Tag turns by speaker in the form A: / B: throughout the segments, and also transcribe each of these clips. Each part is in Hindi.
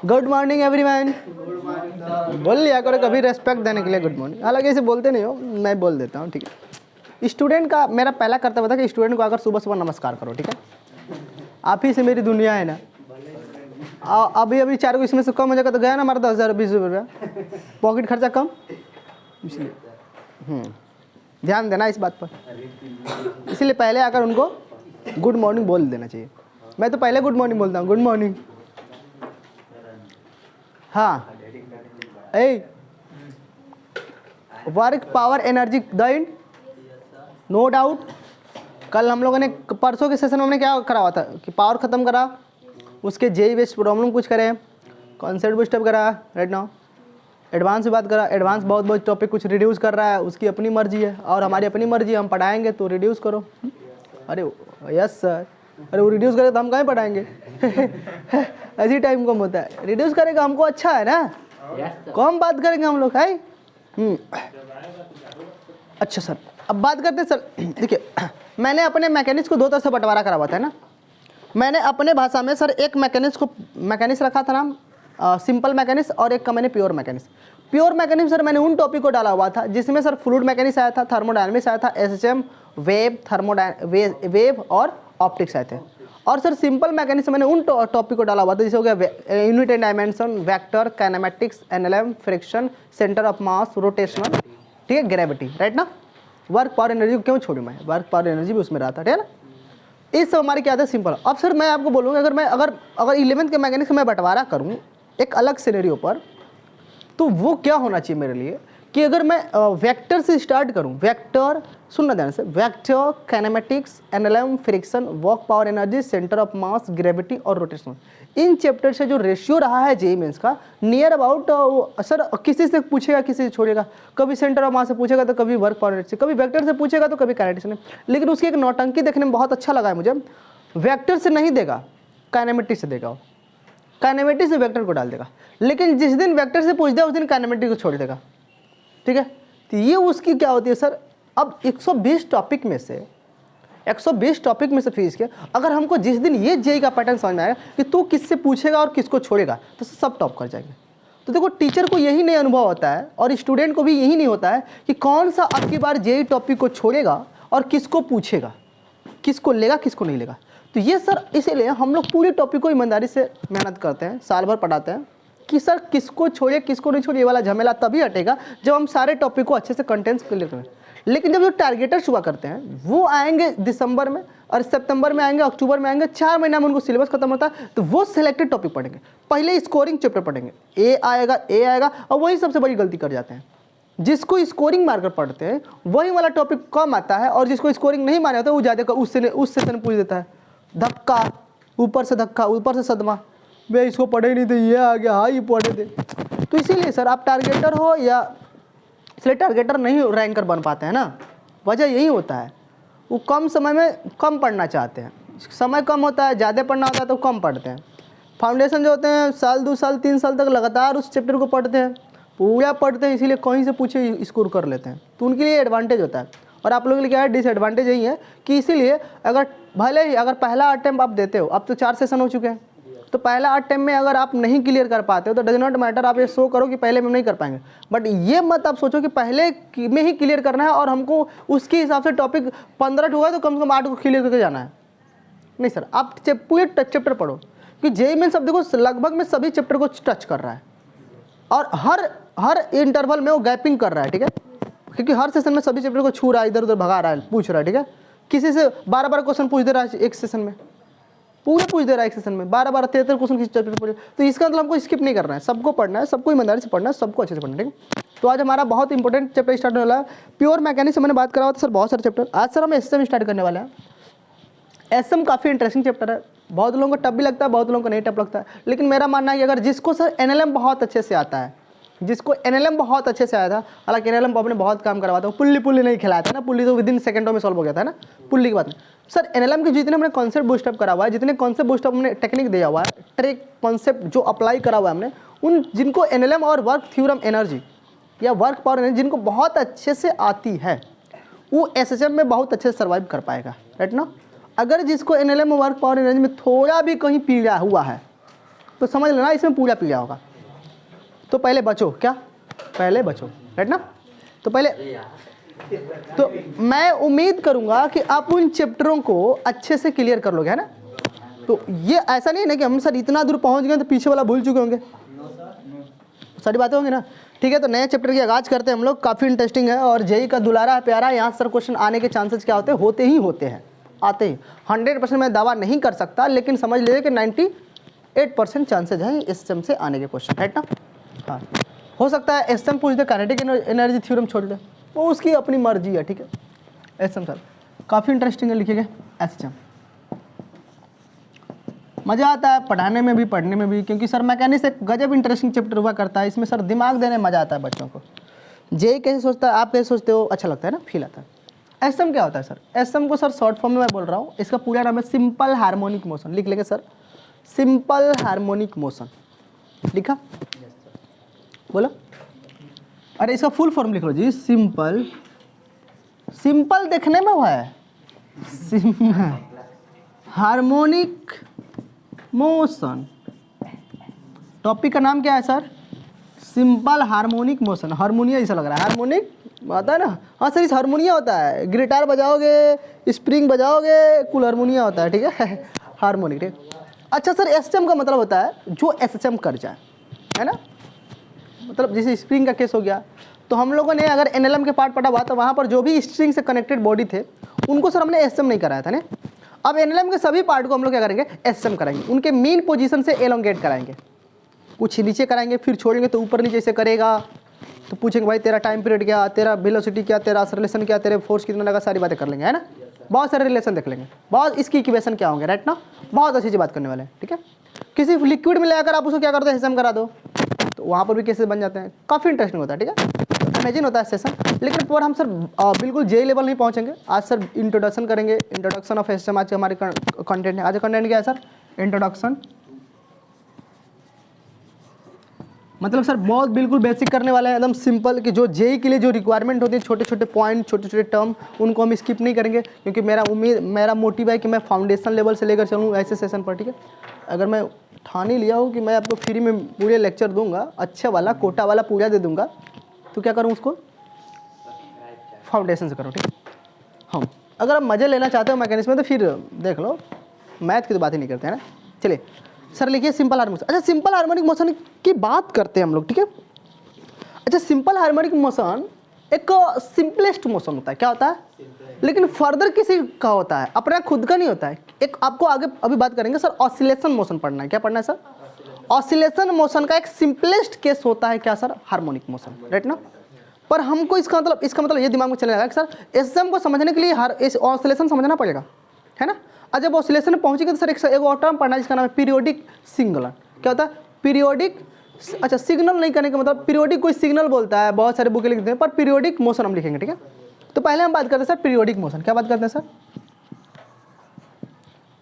A: Good morning everyone. बोल लिया करो कभी रेस्पेक्ट देने के लिए गुड मॉर्निंग, हालांकि ऐसे बोलते नहीं हो, मैं बोल देता हूँ, ठीक है। स्टूडेंट का मेरा पहला कर्तव्य था कि स्टूडेंट को अगर सुबह सुबह नमस्कार करो, ठीक है। आप ही से मेरी दुनिया है ना। अभी अभी 4 को इसमें से कम हो जाएगा तो गया ना हमारा 10,000 20 रुपया, पॉकेट खर्चा कम, इसलिए ध्यान देना इस बात पर। इसलिए पहले आकर उनको गुड मॉर्निंग बोल देना चाहिए। मैं तो पहले गुड मॉर्निंग बोलता हूँ, गुड मॉर्निंग। हाँ, work power energy the end, no doubt. कल हम लोगों ने परसों के सेशन में हमने क्या करा हुआ था कि पावर खत्म करा, उसके जेई बेस्ड प्रॉब्लम कुछ करें, कॉन्सेप्ट बूस्टअप करा, राइट नाउ एडवांस से बात करा। एडवांस बहुत बहुत टॉपिक कुछ रिड्यूस कर रहा है, उसकी अपनी मर्जी है और हमारी अपनी मर्जी है, हम पढ़ाएंगे तो रिड्यूस करो। अरे यस सर, अरे वो रिड्यूस करे तो हम कहाँ पढ़ाएंगे। ऐसी टाइम कम होता है, रिड्यूस करेगा हमको अच्छा है ना, कम बात करेंगे हम लोग है। अच्छा सर, अब बात करते हैं सर। देखिए मैंने अपने मैकेनिक्स को 2 तरह से बंटवारा करा हुआ था ना। मैंने अपने भाषा में सर एक मैकेनिक्स रखा था नाम सिंपल मैकेनिक्स, और एक का मैंने pure mechanics. Pure mechanics sir मैंने उन टॉपिक को डाला हुआ था जिसमें सर फ्लूइड मैकेनिक्स आया था, थर्मोडायनामिक्स आया था, एसएचएम, वेव और ऑप्टिक्स आए थे। और सर सिंपल मैकेनिक्स मैंने उन टॉपिक को डाला हुआ था जैसे हो गया unit and dimension, vector, kinematics, NLM, friction, centre of mass, rotational, ठीक है, ग्रेविटी, राइट ना। वर्क पावर एनर्जी को क्यों छोड़ू मैं, वर्क पावर एनर्जी भी उसमें रहा था, ठीक है ना। इस सब हमारी क्या था सिंपल। अब सर मैं आपको बोलूँगा अगर 11th के मैकेनिक्स में बंटवारा करूँ एक अलग सिनेरियो पर, तो वो क्या होना चाहिए मेरे लिए कि अगर मैं वेक्टर से स्टार्ट करूं, वेक्टर सुनना ध्यान से, vector, kinematics, NLM, friction, work power energy, centre of mass, gravity और रोटेशन, इन चैप्टर से जो रेशियो रहा है जेईई मेंस का नियर अबाउट सर किसी से पूछेगा किसी से छोड़ेगा, कभी सेंटर ऑफ मास से पूछेगा तो कभी वर्क पावर एनर्जी से, कभी वेक्टर से पूछेगा तो कभी काइनेटिक्स से। लेकिन उसकी एक नौटंकी देखने में बहुत अच्छा लगा है मुझे, वेक्टर से नहीं देगा, काइनेमेटिक्स से देगा, काइनेमेटिक्स से वेक्टर को डाल देगा, लेकिन जिस दिन वेक्टर से पूछ दे उस दिन काइनेमेटिक्स को छोड़ देगा, ठीक है। तो ये उसकी क्या होती है सर, अब 120 टॉपिक में से 120 टॉपिक में से फीस के अगर हमको जिस दिन ये जेई का पैटर्न समझ में आएगा कि तू किससे पूछेगा और किसको छोड़ेगा तो सब टॉप कर जाएंगे। तो देखो टीचर को यही नहीं अनुभव होता है और स्टूडेंट को भी यही नहीं होता है कि कौन सा अब की बार जेई टॉपिक को छोड़ेगा और किसको पूछेगा, किसको लेगा किसको नहीं लेगा। तो ये सर इसीलिए हम लोग पूरी टॉपिक को ईमानदारी से मेहनत करते हैं, साल भर पढ़ाते हैं कि सर किसको छोड़िए किसको नहीं छोड़िए, ये वाला झमेला तभी हटेगा जब हम सारे टॉपिक को अच्छे से कंटेंट्स क्लियर करें। लेकिन जब जो टारगेटर्स हुआ करते हैं वो आएंगे दिसंबर में और सितंबर में आएंगे, अक्टूबर में आएंगे, 4 महीना में उनको सिलेबस खत्म होता है, तो वो सिलेक्टेड टॉपिक पढ़ेंगे, पहले स्कोरिंग चैप्टर पढ़ेंगे, ए आएगा और वही सबसे बड़ी गलती कर जाते हैं। जिसको स्कोरिंग मार्कर पढ़ते हैं वही वाला टॉपिक कम आता है और जिसको स्कोरिंग नहीं माना होता है वो ज़्यादा उस सेशन पूछ देता है, धक्का ऊपर से धक्का ऊपर से सदमा, मैं इसको पढ़े नहीं थे ये आ गया, हाँ ये पढ़े थे। तो इसीलिए सर आप टारगेटर हो या इसलिए टारगेटर नहीं रैंकर बन पाते हैं ना, वजह यही होता है वो कम समय में कम पढ़ना चाहते हैं, समय कम होता है, ज़्यादा पढ़ना होता है तो कम पढ़ते हैं। फाउंडेशन जो होते हैं साल 2 साल 3 साल तक लगातार उस चैप्टर को पढ़ते हैं, पूरा पढ़ते हैं, इसीलिए कहीं से पूछे स्कोर कर लेते हैं, तो उनके लिए एडवांटेज होता है। और आप लोगों के लिए क्या है डिसएडवांटेज यही है कि इसीलिए अगर भले ही अगर पहला अटेम्प्ट आप देते हो, अब तो 4 सेशन हो चुके हैं, तो पहला अटेम्प्ट में अगर आप नहीं क्लियर कर पाते हो तो डज नॉट मैटर, आप ये शो करो कि पहले में हम नहीं कर पाएंगे, बट ये मत आप सोचो कि पहले में ही क्लियर करना है और हमको उसके हिसाब से टॉपिक 15 हुआ तो कम से कम 8 को क्लियर करके जाना है। नहीं सर, आप पूरे चैप्टर पढ़ो कि जेईई मेंस सब देखो लगभग में सभी चैप्टर को टच कर रहा है और हर इंटरवल में वो गैपिंग कर रहा है, ठीक है, क्योंकि हर सेशन में सभी चैप्टर को छू रहा है, इधर उधर भगा रहा है, पूछ रहा है, ठीक है। किसी से 12 क्वेश्चन पूछ दे रहा है एक सेशन में, पूरे पूछ दे रहा है एक सेशन में 12 13 क्वेश्चन किसी चैप्टर पूछे, तो इसका मतलब हमको स्किप नहीं करना है, सबको पढ़ना है, सबको ईमानदारी से पढ़ना है, सबको अच्छे से पढ़ना है, ठीक है। तो आज हमारा बहुत इंपॉर्टेंट चैप्टर स्टार्ट होने वाला है, प्योर मैकेनिक्स से मैंने बात करा हुआ था सर बहुत सारे चैप्टर। आज सर हम एसएम स्टार्ट करने वाले हैं। एसएम काफ़ी इंटरेस्टिंग चैप्टर है, बहुत लोगों को टफ भी लगता है, बहुत लोगों को नहीं टफ लगता है, लेकिन मेरा मानना है कि अगर जिसको सर एनएलएम बहुत अच्छे से आता है, जिसको एनएलएम बहुत अच्छे से आया था, हालांकि एनएलएम पर आपने बहुत काम करवाया था, पुल्ली नहीं खिलाया था ना, पुल्ली तो विदिन सेकंडों में सॉल्व हो गया था ना, पुल्ली की बात नहीं सर। एनएलएम के जितने हमने कॉन्सेप्ट बूस्टअप करा हुआ है, जितने कॉन्सेप्ट बूस्टअप हमने टेक्निक दिया हुआ है, ट्रिक कॉन्सेप्ट जो अप्लाई करा हुआ है हमने, उन जिनको एनएलएम और वर्क थ्योरम एनर्जी या वर्क पावर एनर्जी जिनको बहुत अच्छे से आती है वो एसएचएम में बहुत अच्छे से सर्वाइव कर पाएगा, राइट ना। अगर जिसको एनएलएम और वर्क पावर एनर्जी में थोड़ा भी कहीं पीड़ा हुआ है तो समझ लेना इसमें पूरा पीला होगा। तो पहले बचो, क्या पहले बचो, राइट ना। तो पहले तो मैं उम्मीद करूंगा कि आप उन चैप्टरों को अच्छे से क्लियर कर लोगे, है ना। तो ये ऐसा नहीं है ना कि हम सर इतना दूर पहुंच गए तो पीछे वाला भूल चुके होंगे, सारी बातें होंगी ना। ठीक है, तो नए चैप्टर की आगाज करते हैं हम लोग। काफ़ी इंटरेस्टिंग है और जेई का दुलारा है प्यारा। यहाँ सर क्वेश्चन आने के चांसेस क्या होते हैं? होते ही होते हैं, आते ही। 100% मैं दावा नहीं कर सकता, लेकिन समझ लीजिए कि 98% चांसेज हैं एसएम से आने के क्वेश्चन, राइट ना। हाँ, हो सकता है एसएम पूछ दे काइनेटिक एनर्जी थ्योरम छोड़ दे, वो उसकी अपनी मर्जी है, ठीक है। एसएम सर काफ़ी इंटरेस्टिंग है लिखे गए एसएम। मज़ा आता है पढ़ाने में भी पढ़ने में भी, क्योंकि सर मैकेनिक्स एक गजब इंटरेस्टिंग चैप्टर हुआ करता है। इसमें सर दिमाग देने में मज़ा आता है बच्चों को। जेई कैसे सोचता है, आप कैसे सोचते हो, अच्छा लगता है ना, फील आता है। एसएम क्या होता है सर? एसएम को सर शॉर्ट फॉर्म में मैं बोल रहा हूँ, इसका पूरा नाम है सिंपल हार्मोनिक मोशन। लिख लेंगे सर, सिंपल हार्मोनिक मोशन। लिखा? बोलो। अरे इसका फुल फॉर्म लिख लो जी, सिंपल। सिंपल देखने में हुआ है, हार्मोनिक मोशन। टॉपिक का नाम क्या है सर? Simple harmonic motion. हारमोनिया जैसा लग रहा है, हार्मोनिक आता है ना। हाँ सर, इस हारमोनिया होता है, गिटार बजाओगे, स्प्रिंग बजाओगे, कुल हारमोनिया होता है, ठीक है। हारमोनिक, ठीक। अच्छा सर, एसएचएम का मतलब होता है जो एसएचएम कर जाए, है ना। मतलब जैसे स्प्रिंग का केस हो गया, तो हम लोगों ने अगर एनएलएम के पार्ट पढ़ा हुआ तो वहाँ पर जो भी स्ट्रिंग से कनेक्टेड बॉडी थे उनको सर हमने एसएम नहीं कराया था ना। अब एनएलएम के सभी पार्ट को हम लोग क्या करेंगे? एसएम कराएंगे, उनके मेन पोजीशन से एलोंगेट कराएंगे। कुछ नीचे कराएंगे, फिर छोड़ेंगे तो ऊपर नीचे से करेगा। तो पूछेंगे भाई तेरा टाइम पीरियड क्या, तेरा वेलोसिटी क्या, तेरा एक्सेलरेशन क्या, तेरे फोर्स कितना लगा, सारी बातें कर लेंगे, है ना। बहुत सारे रिलेशन देख लेंगे, बहुत इसकी इक्वेशन क्या होंगे, राइट ना। बहुत अच्छी बात करने वाले हैं, ठीक है। किसी लिक्विड में लेकर आप उसको क्या कर दो, एसएम करा दो, तो वहाँ पर भी केसेस बन जाते हैं। काफ़ी इंटरेस्टिंग होता है, ठीक है। इमेजिन होता है सेशन। लेकिन पर हम सर बिल्कुल जे लेवल नहीं पहुँचेंगे। आज सर इंट्रोडक्शन करेंगे, इंट्रोडक्शन ऑफ एसएम आज हमारे कंटेंट है। आज कंटेंट क्या है सर? इंट्रोडक्शन। मतलब सर बहुत बिल्कुल बेसिक करने वाले हैं, एकदम सिंपल, कि जो जेई के लिए जो रिक्वायरमेंट होती है, छोटे छोटे पॉइंट, छोटे छोटे टर्म, उनको हम स्किप नहीं करेंगे, क्योंकि मेरा मोटिव है कि मैं फाउंडेशन लेवल से लेकर चलूँ ऐसे सेशन पर, ठीक है। अगर मैं ठान ही लिया हूँ कि मैं आपको फ्री में पूरे लेक्चर दूंगा, अच्छा वाला कोटा वाला पूरा दे दूंगा, तो क्या करूँ उसको फाउंडेशन से करो, ठीक है। हम अगर आप मज़े लेना चाहते हो मैकेनिक्स में तो फिर देख लो, मैथ की तो बात ही नहीं करते हैं ना। चलिए सर लिखिए सिंपल हार्मोनिक। अच्छा, सिंपल हार्मोनिक मोशन की बात करते हैं हम लोग, ठीक है। अच्छा, सिंपल हार्मोनिक मोशन एक सिंपलेस्ट मोशन होता है, क्या होता है? लेकिन फर्दर किसी का होता है, अपना खुद का नहीं होता है। एक आपको आगे अभी बात करेंगे सर, ऑसिलेशन मोशन पढ़ना है। क्या पढ़ना है सर? ऑसिलेशन मोशन का एक सिंपलेस्ट केस होता है क्या सर? हार्मोनिक मोशन, राइट ना। पर हमको इसका मतलब ये दिमाग में चलेगा कि सर एसएम को समझने के लिए इस ऑसिलेशन समझना पड़ेगा, है ना। और जब ऑसिलेशन में पहुंचेंगे तो सर एक और टर्म पढ़ना है जिसका नाम है पीरियोडिक सिग्नल। क्या होता है? पीरियोडिक। अच्छा, सिग्नल नहीं करने का मतलब पीरियोडिक कोई सिग्नल बोलता है, बहुत सारे बुक लिखते हैं, पर पीरियोडिक मोशन हम लिखेंगे, ठीक है। तो पहले हम बात करते हैं सर पीरियोडिक मोशन। क्या बात करते हैं सर?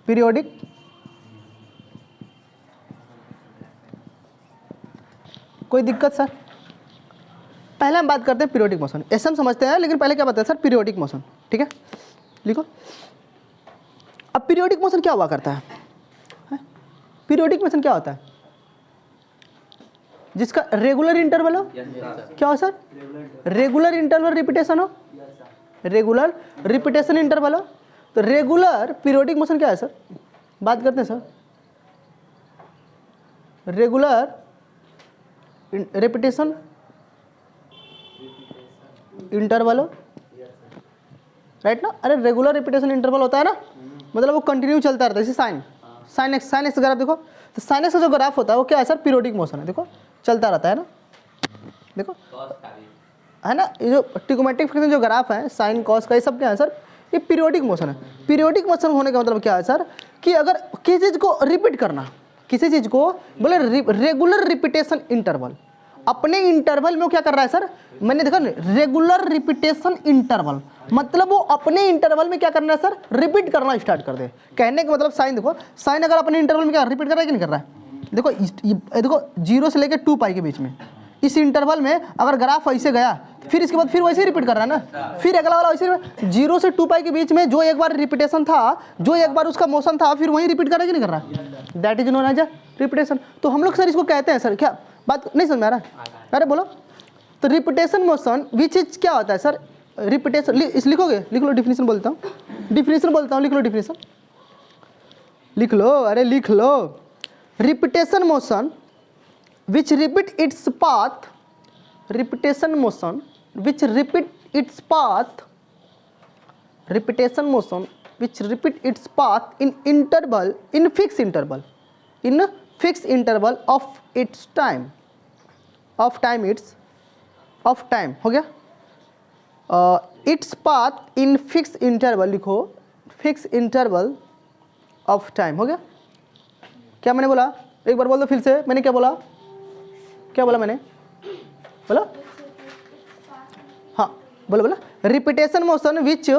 A: पीरियोडिक। कोई दिक्कत सर? पहले हम बात करते हैं पीरियोडिक मोशन। एसएम समझते हैं, लेकिन पहले क्या बताते हैं सर? पीरियोडिक मोशन, ठीक है। लिखो। अब पीरियोडिक मोशन क्या हुआ करता है? पीरियोडिक मोशन क्या होता है? जिसका रेगुलर इंटरवल हो। क्या हो सर? रेगुलर इंटरवल रिपीटेशन हो, रेगुलर रिपीटेशन इंटरवल हो। तो रेगुलर पीरियोडिक मोशन क्या है सर? बात करते हैं सर, रेगुलर रिपीटेशन इंटरवल हो, राइट ना। अरे रेगुलर रिपीटेशन इंटरवल होता है ना, मतलब वो कंटिन्यू चलता रहता है। जैसे साइन एक्स ग्राफ देखो, तो साइन एक्स का जो ग्राफ होता है वो क्या है सर? पीरियोडिक मोशन है, देखो चलता रहता है ना, देखो है ना। ये जो ट्रिगोनोमेट्रिक फंक्शन जो ग्राफ है, साइन कॉस का, ये सब क्या है सर? ये पीरियोडिक मोशन है। पीरियोडिक मोशन होने का मतलब क्या है सर? कि अगर किसी चीज़ को रिपीट करना, किसी चीज़ को बोले रेगुलर रिपीटेशन इंटरवल, अपने इंटरवल में क्या कर रहा है सर? मैंने देखा रेगुलर रिपीटेशन इंटरवल, मतलब वो अपने इंटरवल में क्या करना है सर? रिपीट करना स्टार्ट कर दे। कहने का मतलब साइन देखो, साइन अगर अपने इंटरवल में क्या रिपीट कर रहा है कि नहीं कर रहा है? देखो देखो 0 से लेकर 2 पाई के बीच में इस इंटरवल में अगर ग्राफ ऐसे गया फिर इसके बाद फिर वैसे ही रिपीट कर रहा है ना, फिर अगला वाला वैसे 0 से 2 पाई के बीच में जो एक बार रिपीटेशन था, जो एक बार उसका मोशन था, फिर वही रिपीट कर रहा है कि नहीं कर रहा, that is known as repetition. तो हम लोग सर इसको कहते हैं सर, क्या बात नहीं समझ में आ रहा? अरे बोलो। तो रिपीटेशन मोशन विच इज क्या होता है सर? रिपीटेशन इस लिखोगे, लिख लो, डिफिनीशन बोलता हूँ, डिफिनीशन बोलता हूँ, लिख लो डिफिनीशन, लिख लो, अरे लिख लो। Repetition motion which repeat its path, repetition motion which repeat its path, repetition motion which repeat its path in interval, in fixed interval, in fixed interval of its time, of time, its of time हो गया, its path in fixed interval, लिखो fixed interval of time हो गया। क्या मैंने बोला? एक बार बोल दो फिर से, मैंने क्या बोला? क्या बोला मैंने? बोला हाँ, बोला बोला। Repetition motion which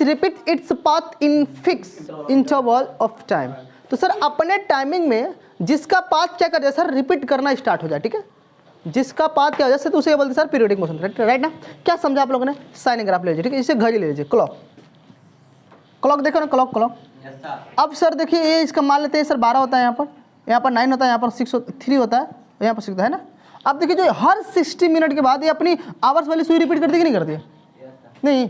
A: repeat its path in fix interval of time. तो सर अपने टाइमिंग में जिसका पाथ क्या कर जाए सर, रिपीट करना स्टार्ट हो जाए, ठीक है, जिसका पाथ क्या हो जाए तो उसे बोलते सर पीरियोडिक मोशन, राइट ना? क्या समझा आप लोगों ने? साइन ग्राफ ले लीजिए, ठीक है, इसे घड़ी ले लीजिए, क्लॉक, क्लॉक देखो ना, क्लॉक क्लॉक। अब सर देखिए ये इसका मान लेते हैं सर 12 होता है, यहाँ पर 9 होता है, यहाँ पर 3 होता है, यहाँ पर 6 होता है ना। अब देखिए जो हर 60 मिनट के बाद ये अपनी आवर्स वाली सुई रिपीट करती है कि नहीं करती है? नहीं।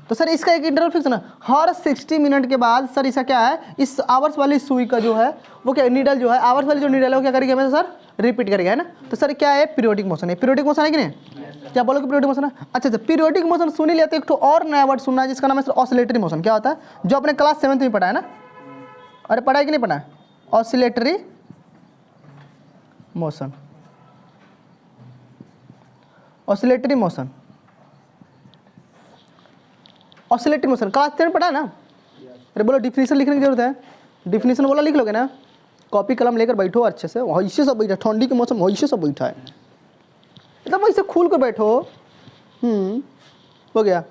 A: तो सर इसका एक इंटरवल फिक्स ना, हर 60 मिनट के बाद सर इसका क्या है, इस आवर्स वाली सुई का जो है वो क्या, नीडल जो है, आवर्स वाली जो नीडल है वो क्या करेगी हमें सर, रिपीट करेगा, है ना। तो सर क्या है, पीरियोडिक मोशन है। पीरियोडिक मोशन है कि नहीं? क्या बोलोगे पीरियोडिक मोशन है? अच्छा अच्छा, पीरियोडिक मोशन सुन ही लेते, एक तो और नया वर्ड सुनना है जिसका नाम है सर ऑसिलेटरी मोशन। क्या होता है? जो अपने क्लास 7th में पढ़ा है ना, अरे पढ़ा है कि नहीं पढ़ा है? Oscillatory motion, oscillatory motion, oscillatory motion class 10 में पढ़ा है ना? अरे बोलो डिफिनीशन लिखने की जरूरत है? डिफिनीशन बोला लिख लोगे ना? कॉपी कलम लेकर बैठो अच्छे से, ऐसे सब बैठा, ठंडी के मौसम ऐसे सब बैठा है, एकदम ऐसे खुल कर बैठो। हो गया।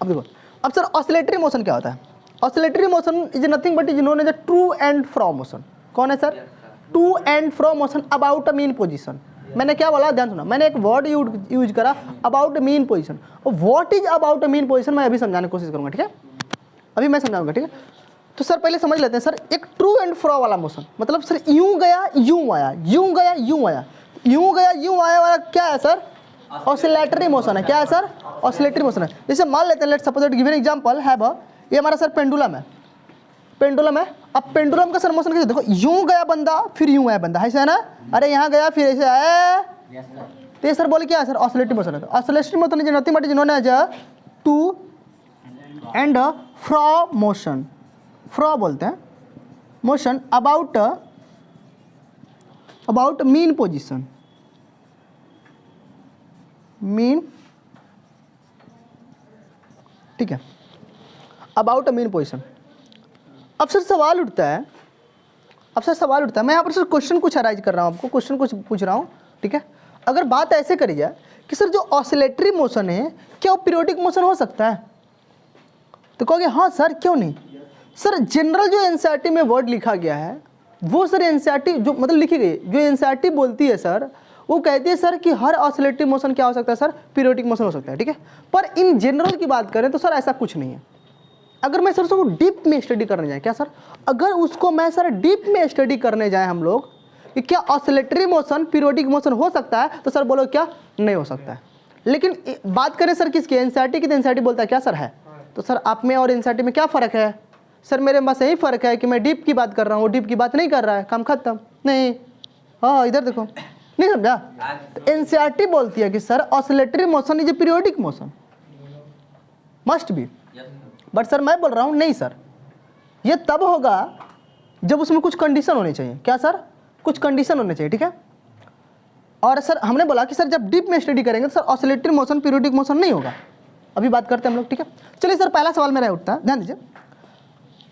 A: अब देखो, अब सर ऑसिलेटरी मोशन क्या होता है? Oscillatory motion is nothing but is known as a to and fro motion. कौन है sir? To and fro motion about a mean position. मैंने क्या बोला, ध्यान सुना, मैंने एक वर्ड यूज करा, अबाउट अ मीन पोजीशन। और what is about a mean position मैं अभी समझाने की कोशिश करूंगा, ठीक है, अभी मैं समझाऊंगा, ठीक है। तो सर पहले समझ लेते हैं सर, एक ट्रू एंड फ्रो वाला मोशन मतलब सर यूं गया यूं आया, यूं गया यूं आया, यूं गया यूं आया वाला क्या है सर? ऑसिलेटरी मोशन है। क्या है सर? ऑसिलेटरी मोशन है। जैसे मान लेते हैं, let's suppose that given example have a, ये हमारा सर पेंडुलम है, पेंडुलम है। अब पेंडुलम का सर मोशन कैसे, देखो यूं गया बंदा फिर यूं आया बंदा, ऐसा है ना, अरे यहाँ गया फिर ऐसे आया, तो ये सर बोले क्या है सर? ऑसिलेटरी मोशन है। Oscillatory motion is nothing but is known as a to and fro motion, fro बोलते हैं motion about mean position, mean, ठीक है, अबाउट अ मीन पोजीशन। अब सर सवाल उठता है, मैं यहाँ पर सर क्वेश्चन कुछ अराइज कर रहा हूँ, आपको क्वेश्चन कुछ पूछ रहा हूँ, ठीक है। अगर बात ऐसे करी जाए कि सर जो ऑसिलेटरी मोशन है क्या वो पीरियोडिक मोशन हो सकता है, तो कहोगे हाँ सर क्यों नहीं। सर जनरल जो एनसीईआरटी में वर्ड लिखा गया है वो सर एनसीईआरटी जो मतलब लिखी गई, जो एनसीईआरटी बोलती है सर, वो कहती है सर कि हर ऑसिलेटरी मोशन क्या हो सकता है सर? पीरियोडिक मोशन हो सकता है, ठीक है। पर इन जनरल की बात करें तो सर ऐसा कुछ नहीं है। अगर मैं सर उसको डीप में स्टडी करने जाए, क्या सर, अगर उसको मैं सर डीप में स्टडी करने जाए हम लोग कि क्या ऑसिलेटरी मोशन पीरियोडिक मोशन हो सकता है, तो सर बोलो क्या नहीं हो सकता है। लेकिन बात करें सर किसकी, एनसीईआरटी की, तो एनसीईआरटी बोलता है क्या सर है। तो सर आप में और एनसीईआरटी में क्या फ़र्क है? सर मेरे पास यही फ़र्क है कि मैं डीप की बात कर रहा हूँ, डीप की बात नहीं कर रहा है, काम खत्म। नहीं, हाँ इधर देखो, नहीं समझा। तो एनसीईआरटी बोलती है कि sir oscillatory motion is a periodic motion, must be. But sir मैं बोल रहा हूँ नहीं सर, ये तब होगा जब उसमें कुछ कंडीशन होनी चाहिए। क्या सर? कुछ कंडीशन होने चाहिए, ठीक है। और सर हमने बोला कि सर जब डीप में स्टडी करेंगे तो sir oscillatory motion periodic motion नहीं होगा। अभी बात करते हैं हम लोग, ठीक है। चलिए सर पहला सवाल मेरा उठता है, ध्यान दीजिए,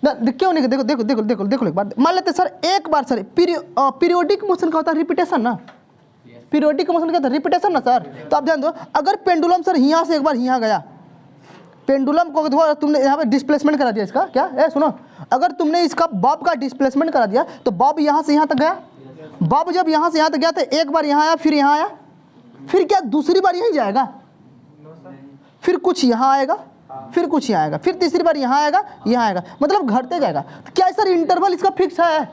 A: क्यों नहीं, देखो देखो देखो देखो देखो एक बार मान लेते सर, एक बार सर पीरियोडिक मोशन का होता है रिपीटेशन ना, पीरियोडिक मोशन का होता है रिपीटेशन ना सर। तो आप ध्यान दो, अगर पेंडुलम सर यहाँ से एक बार यहाँ गया, पेंडुलम को तुमने यहाँ पे डिस्प्लेसमेंट करा दिया इसका, क्या सुनो, अगर तुमने इसका बॉब का डिस्प्लेसमेंट करा दिया तो बॉब यहाँ से यहाँ तक गया, बॉब जब यहाँ से यहाँ तक गया तो एक बार यहाँ आया, फिर यहाँ आया, फिर क्या दूसरी बार यहीं जाएगा, फिर कुछ यहाँ आएगा, फिर कुछ यहाँ आएगा, फिर तीसरी बार यहाँ आएगा, यहाँ आएगा, मतलब घटते जाएगा। तो क्या सर इंटरवल इसका फिक्स है?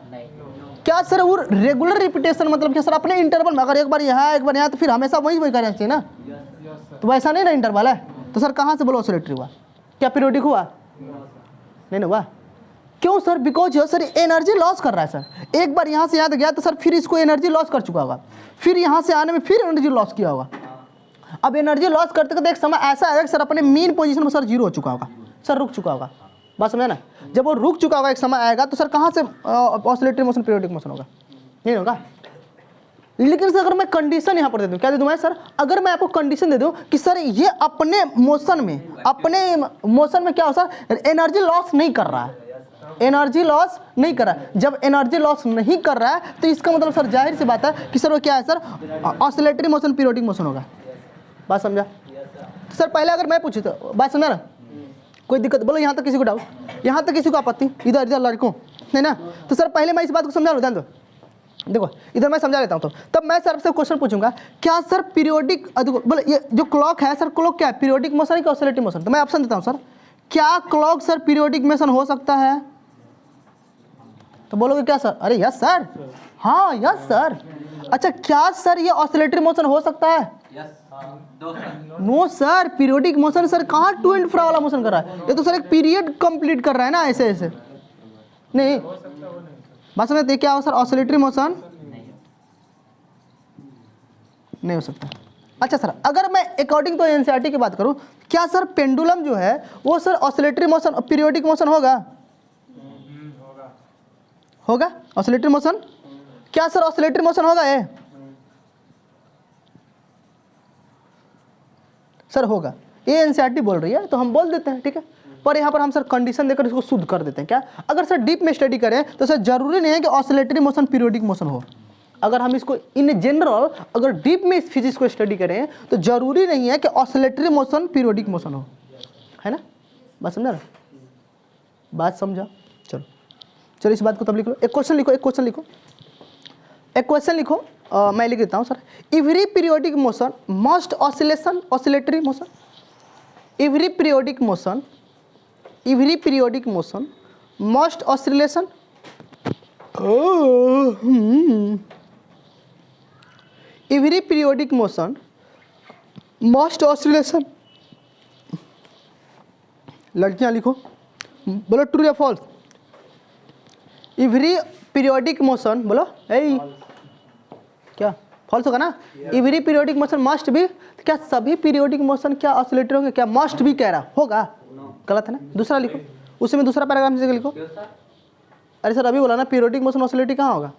A: क्या सर वो रेगुलर रिपीटेशन, मतलब क्या सर अपने इंटरवल में अगर एक बार यहाँ एक बार यहाँ तो फिर हमेशा वही वही करना चाहिए ना? तो वैसा नहीं ना इंटरवल है, तो सर कहाँ से बोलो ऑसिलेटरी हुआ? क्या पीरियोडिक हुआ? नहीं ना हुआ। क्यों sir? Because sir energy loss कर रहा है सर। एक बार यहाँ से यहाँ तक गया तो सर फिर इसको एनर्जी लॉस कर चुका होगा, फिर यहाँ से आने में फिर एनर्जी लॉस किया होगा। अब एनर्जी लॉस करते करते एक समय ऐसा आएगा कि सर अपने मेन पोजीशन में सर जीरो हो चुका होगा, सर रुक चुका होगा। बात समझा ना? जब वो रुक चुका होगा एक समय आएगा तो सर कहाँ से ऑसिलेटरी मोशन पीरियोडिक मोशन होगा? नहीं होगा। लेकिन सर अगर मैं कंडीशन यहाँ पर दे दूँ, क्या दे दूँ मैं सर? अगर मैं आपको कंडीशन दे दूँ कि सर ये अपने मोशन में क्या हो सर, एनर्जी लॉस नहीं कर रहा है, एनर्जी लॉस नहीं कर रहा है। जब एनर्जी लॉस नहीं कर रहा है तो इसका मतलब सर जाहिर सी बात है कि सर वो क्या है sir, oscillatory motion periodic motion होगा। बात समझा? तो सर पहले अगर मैं पूछी तो बात समझा ना? कोई दिक्कत बोलो, यहाँ तक किसी को डाउट, यहाँ तक किसी को आपत्ति? इधर इधर लड़कों नहीं ना? तो सर पहले मैं इस बात को समझा लूँ, ध्यान दो, देखो इधर मैं समझा लेता हूँ। तो तब मैं सर से क्वेश्चन पूछूंगा, क्या सर पीरियोडिक, बोले ये जो क्लॉक है सर, क्लॉक क्या है, पीरियोडिक मोशन है कि ऑसिलेटरी मोशन? तो मैं ऑप्शन देता हूँ सर, क्या क्लॉक सर पीरियोडिक मोशन हो सकता है? तो बोलोगे क्या सर? अरे यस सर, हाँ यस सर। अच्छा क्या सर ये ऑसिलेटरी मोशन हो सकता है? No sir, periodic motion sir कहाँ टू एंड फ्रो वाला मोशन कर रहा है, ये तो सर एक पीरियड कंप्लीट कर रहा है ना, ऐसे ऐसे नहीं। बात समझते क्या हो सर, ऑसिलेटरी मोशन नहीं हो सकता। अच्छा सर अगर मैं अकॉर्डिंग टू एनसीईआरटी की बात करूं, क्या सर पेंडुलम जो है वो sir oscillatory motion periodic motion होगा? होगा ऑसिलेटरी मोशन? क्या सर ऑसिलेटरी मोशन होगा ये? सर होगा, ये एनसीईआरटी बोल रही है तो हम बोल देते हैं, ठीक है। पर यहाँ पर हम सर कंडीशन देकर इसको शुद्ध कर देते हैं। क्या अगर सर डीप में स्टडी करें तो सर जरूरी नहीं है कि ऑसिलेटरी मोशन पीरियोडिक मोशन हो। अगर हम इसको इन जनरल अगर डीप में इस फिजिक्स को स्टडी करें तो जरूरी नहीं है कि ऑसिलेटरी मोशन पीरियोडिक मोशन हो, है ना? बात समझा ना? बात समझा? चलो चलो इस बात को तब लिख लो। एक क्वेश्चन लिखो, एक क्वेश्चन लिखो, एक क्वेश्चन लिखो। मैं लिख देता हूँ sir, every periodic motion must oscillation oscillatory motion, every periodic motion must oscillation, every periodic motion must oscillation. लड़कियां लिखो, बोलो ट्रू या फॉल्स? एवरी पीरियोडिक मोशन, बोलो ए क्या फॉल्स होगा ना? Every periodic motion must be, क्या सभी पीरियोडिक मोशन क्या ऑसिलेटरी होंगे? क्या मस्ट भी कह रहा होगा? गलत है ना? दूसरा लिखो, उसी में दूसरा पैराग्राफ से लिखो। अरे सर अभी बोला ना पीरियोडिक मोशन ऑसिलेटरी कहाँ होगा?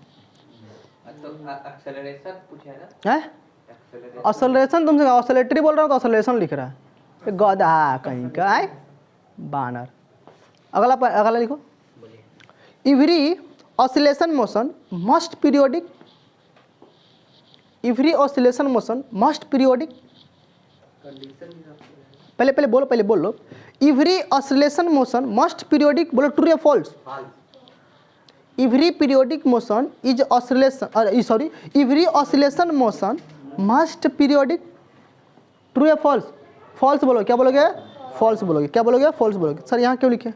A: ऑसिलेशन तुमसे ऑसिलेटरी बोल रहा हूँ तो ऑसिलेशन लिख रहा है, गधा कहीं का है बानर। अगला लिखो, every oscillation motion must periodic, every oscillation motion must periodic. पहले बोल लो, every oscillation motion must periodic, बोलो ट्रू या false? Every periodic motion is oscillation, sorry every oscillation motion must periodic, true या फॉल्स? फॉल्स बोलो, क्या बोलोगे? फॉल्स बोलोगे। क्या बोलोगे? फॉल्स बोलोगे। सर यहाँ क्यों लिखे?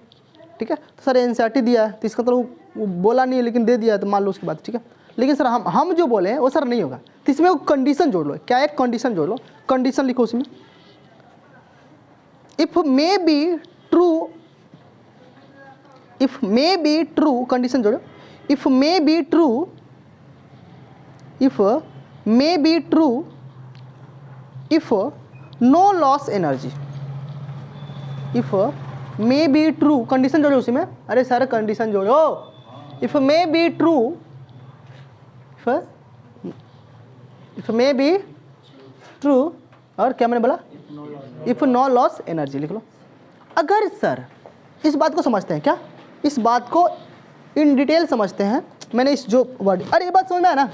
A: ठीक है, तो सर एनसीईआरटी दिया है तो इसका तो वो बोला नहीं है लेकिन दे दिया है तो मान लो उसकी बात, ठीक है। लेकिन सर हम जो बोले हैं वो सर नहीं होगा, तो इसमें वो कंडीशन जोड़ लो। क्या है? कंडीशन जोड़ लो, कंडीशन लिखो उसमें, if may be true, if may be true, condition जोड़ो, if may be true, if may be true, if no loss energy, if may be true, condition जोड़ो उसी में। अरे सर कंडीशन जोड़ो, if may be true, if may be true, और क्या मैंने बोला? इफ नो लॉस एनर्जी लिख लो। अगर सर इस बात को समझते हैं, क्या इस बात को इन डिटेल समझते हैं, मैंने इस जो वर्ड, अरे ये बात समझ में आया ना?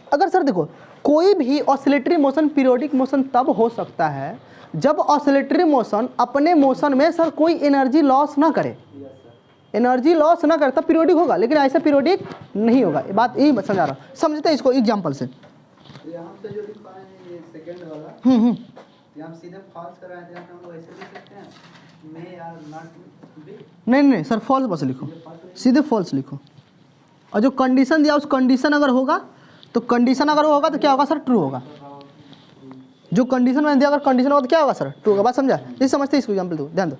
A: अगर सर देखो कोई भी ऑसिलेटरी मोशन पीरियोडिक मोशन तब हो सकता है जब ऑसिलेटरी मोशन अपने मोशन में सर कोई एनर्जी लॉस ना करे। एनर्जी लॉस ना करे तब पीरियोडिक होगा, लेकिन ऐसा पीरियोडिक नहीं होगा। ये बात यही समझा रहा हूँ, समझते हैं इसको एग्जाम्पल से।
B: यहाँ पे जो लिखा है ये सेकंड वाला, यहाँ सीधे फॉल्स कर रहे हैं, यहाँ पे हम लोग ऐसे लिख सकते हैं मे आर नॉट बी।
A: नहीं सर, फॉल्स बस लिखो, सीधे फॉल्स लिखो। और जो कंडीशन दिया उस कंडीशन अगर होगा तो कंडीशन अगर होगा तो क्या होगा सर, ट्रू होगा। जो कंडीशन मैंने दिया अगर कंडीशन होगा तो क्या होगा सर, ट्रू होगा। बात समझा? ये समझते इसको एग्जाम्पल दो, ध्यान दो।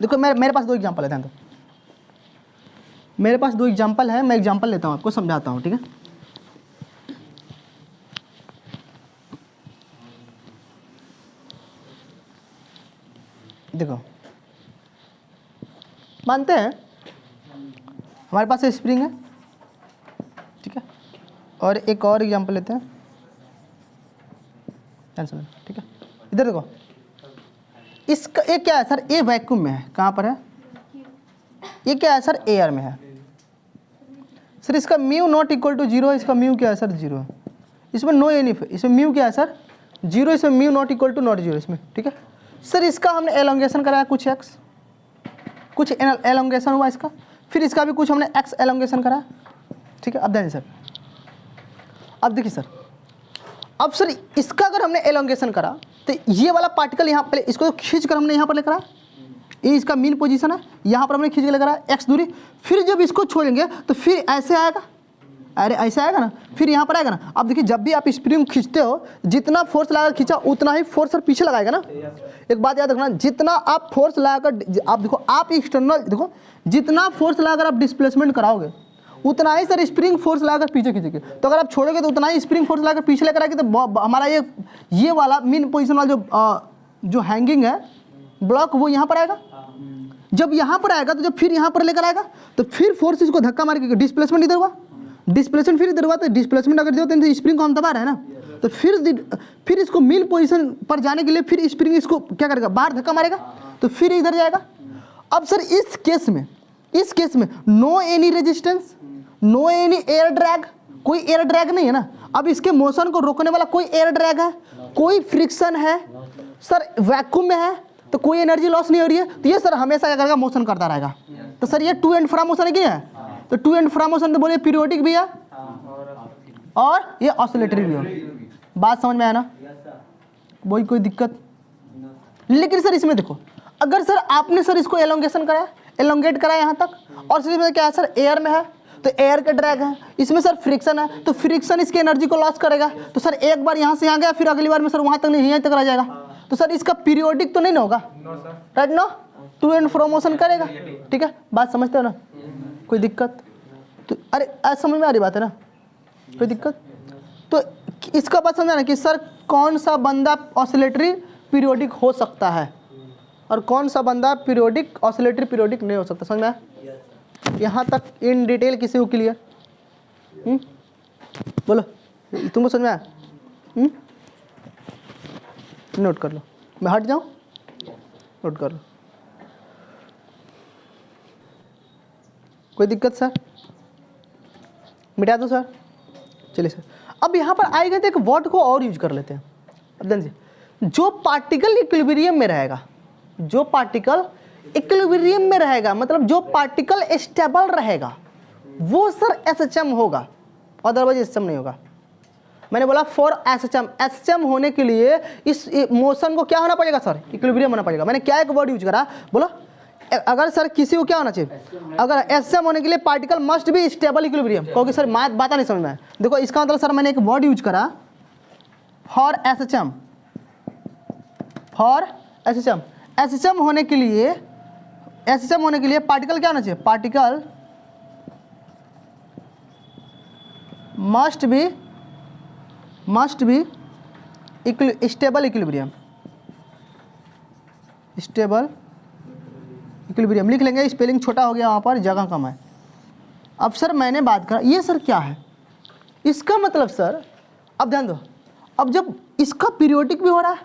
A: देखो मेरे पास 2 एग्जाम्पल है, ध्यान दो। मेरे पास 2 एग्जाम्पल है, मैं एग्जाम्पल लेता हूँ, आपको समझाता हूँ, ठीक है। देखो मानते हैं हमारे पास स्प्रिंग है, ठीक है, और एक और एग्जांपल लेते हैं, ठीक है। इधर देखो, इसका ये क्या है सर, ये वैक्यूम में है, कहाँ पर है, ये क्या है सर, एयर में है सर। इसका म्यू नॉट इक्वल टू 0 है, इसका म्यू क्या है सर, 0 है। इसमें नो एनी, इसमें म्यू क्या है सर, 0, इसमें mu not equal to not 0 इसमें, ठीक है सर। इसका हमने एलोंगेशन कराया कुछ x, कुछ एलोंगेशन हुआ इसका, फिर इसका भी कुछ हमने x एलोंगेशन कराया, ठीक है। अब देखिए सर, अब देखिए सर, अब सर इसका अगर हमने एलोंगेशन करा तो ये वाला पार्टिकल यहाँ पहले इसको तो खींच कर हमने यहाँ पर लेकर आया, ये इसका मीन पोजीशन है, यहाँ पर हमने खींच के लेकर आया x दूरी। फिर जब इसको छोड़ेंगे तो फिर ऐसे आएगा, अरे ऐसे आएगा ना, फिर यहाँ पर आएगा ना। अब देखिए जब भी आप स्प्रिंग खींचते हो, जितना फोर्स लगाकर खींचा उतना ही फोर्स सर पीछे लगाएगा ना। एक बात याद रखना, जितना आप फोर्स लगाकर, आप देखो आप एक्सटर्नल देखो, जितना फोर्स लगाकर आप डिस्प्लेसमेंट कराओगे उतना ही सर स्प्रिंग फोर्स लगाकर पीछे खींचेंगे। तो अगर आप छोड़ोगे तो उतना ही स्प्रिंग फोर्स लगाकर पीछे लेकर आएगी, तो हमारा ये वाला मीन पोजिशन वाला जो हैंगिंग है ब्लॉक, वो यहाँ पर आएगा। जब यहाँ पर आएगा तो जब फिर यहाँ पर लेकर आएगा तो फिर फोर्स इसको धक्का मार के, डिस्प्लेसमेंट इधर हुआ, डिस्प्लेसमेंट फिर इधर हुआ, तो डिस्प्लेसमेंट अगर दिया तो स्प्रिंग को हम दबा रहे हैं ना, तो फिर इसको मिल पोजीशन पर जाने के लिए फिर स्प्रिंग इसको क्या करेगा, बाहर धक्का मारेगा, तो फिर इधर जाएगा। अब सर इस केस में no any resistance, no any air drag, कोई एयर ड्रैग नहीं है ना। अब इसके मोशन को रोकने वाला कोई एयर ड्रैग है, कोई फ्रिक्शन है सर, वैक्यूम में है तो कोई एनर्जी लॉस नहीं हो रही है, तो ये सर हमेशा क्या करेगा, मोशन करता रहेगा। तो सर ये टू एंड फ्रा मोशन है क्या है, तो टू एंड फ्रा मोशन तो बोलिए पीरियोडिक भी है और ये ऑसिलेटरी भी है। बात समझ में आया ना, वही कोई दिक्कत। लेकिन सर इसमें देखो, अगर सर आपने सर इसको एलोंगेशन कराया, एलोंगेट कराया यहाँ तक, और सर इसमें क्या है सर, एयर में है तो एयर का ड्रैग है, इसमें सर फ्रिक्शन है तो फ्रिक्शन इसकी एनर्जी को लॉस करेगा। तो सर एक बार यहाँ से यहाँ गया, फिर अगली बार में सर वहाँ तक नहीं, यहीं तक रह जाएगा। तो सर इसका पीरियोडिक तो नहीं ना होगा, right no, to and fro motion करेगा, ठीक है। बात समझते हो ना, कोई दिक्कत? तो अरे आज समझ में आ रही बात है ना, कोई दिक्कत? तो इसका बात समझा ना कि सर कौन सा बंदा ऑसिलेटरी पीरियोडिक हो सकता है और कौन सा बंदा पीरियोडिक ऑसिलेटरी पीरियोडिक नहीं हो सकता, समझ में आया? यहाँ तक इन डिटेल किसी को क्लियर? बोलो, तुमको समझ में आया? नोट कर लो, मैं हट जाऊँ, नोट कर लो, कोई दिक्कत सर? मिटा दो सर, चलिए सर। अब यहाँ पर आएगा तो एक वर्ड को और यूज कर लेते हैं। अब ध्यान से, जो पार्टिकल इक्विलिब्रियम में रहेगा, जो पार्टिकल इक्विलिब्रियम में रहेगा, मतलब जो पार्टिकल स्टेबल रहेगा, वो सर एसएचएम होगा, अदरवाइज एसएचएम नहीं होगा। मैंने बोला फॉर एसएचएम, एसएचएम होने के लिए इस मोशन को क्या होना पड़ेगा सर, इक्विलिब्रियम होना पड़ेगा। मैंने क्या एक वर्ड यूज करा, बोलो अगर सर किसी को क्या होना चाहिए, अगर एसएचएम होने के लिए particle must be stable equilibrium, क्योंकि सर बात नहीं समझ में आया। देखो इसका मतलब सर मैंने एक वर्ड यूज करा for SHM, for SHM, SHM होने के लिए, एसएचएम होने के लिए पार्टिकल क्या होना चाहिए, particle must be stable equilibrium, stable equilibrium लिख लेंगे, स्पेलिंग छोटा हो गया, वहाँ पर जगह कम है। अब सर मैंने बात करा, ये सर क्या है, इसका मतलब सर, अब ध्यान दो, अब जब इसका पीरियोडिक भी हो रहा है,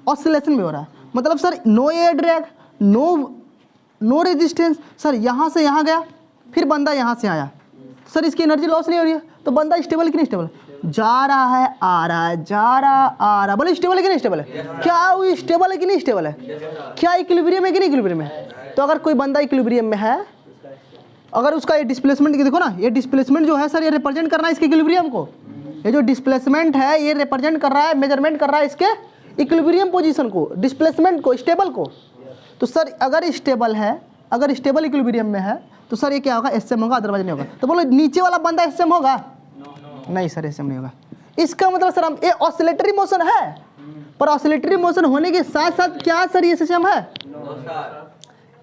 A: ऑसिलेशन भी हो रहा है, मतलब sir no air drag, no resistance, sir यहाँ से यहाँ गया, फिर बंदा यहाँ से आया, सर इसकी एनर्जी लॉस नहीं हो रही है, तो बंदा स्टेबल कि नहीं स्टेबल है, जा रहा है आ रहा है, जा रहा आ रहा, बोले स्टेबल है कि नहीं स्टेबल है, क्या वो स्टेबल है कि नहीं स्टेबल है, क्या इक्विलिब्रियम है कि नहीं इक्विलिब्रियम है। तो अगर कोई बंदा इक्विलिब्रियम में है अगर उसका ये डिस्प्लेसमेंट देखो ना, ये डिस्प्लेसमेंट जो है सर ये रिप्रेजेंट करना है इसके इक्विलिब्रियम को। ये जो डिस्प्लेसमेंट है ये रिप्रेजेंट कर रहा है, मेजरमेंट कर रहा है इसके इक्विलिब्रियम पोजीशन को, डिस्प्लेसमेंट को, स्टेबल को। तो सर अगर स्टेबल है, अगर स्टेबल इक्विलिब्रियम में है तो सर ये क्या होगा, एसएम होगा, अदरवाइज नहीं होगा। तो बोलो नीचे वाला बंदा एसएम होगा? नहीं सर एसएम नहीं होगा। इसका मतलब सर हम ये ऑसिलेटरी मोशन है, पर ऑसिलेटरी मोशन होने के साथ साथ क्या सर ये एसएम है?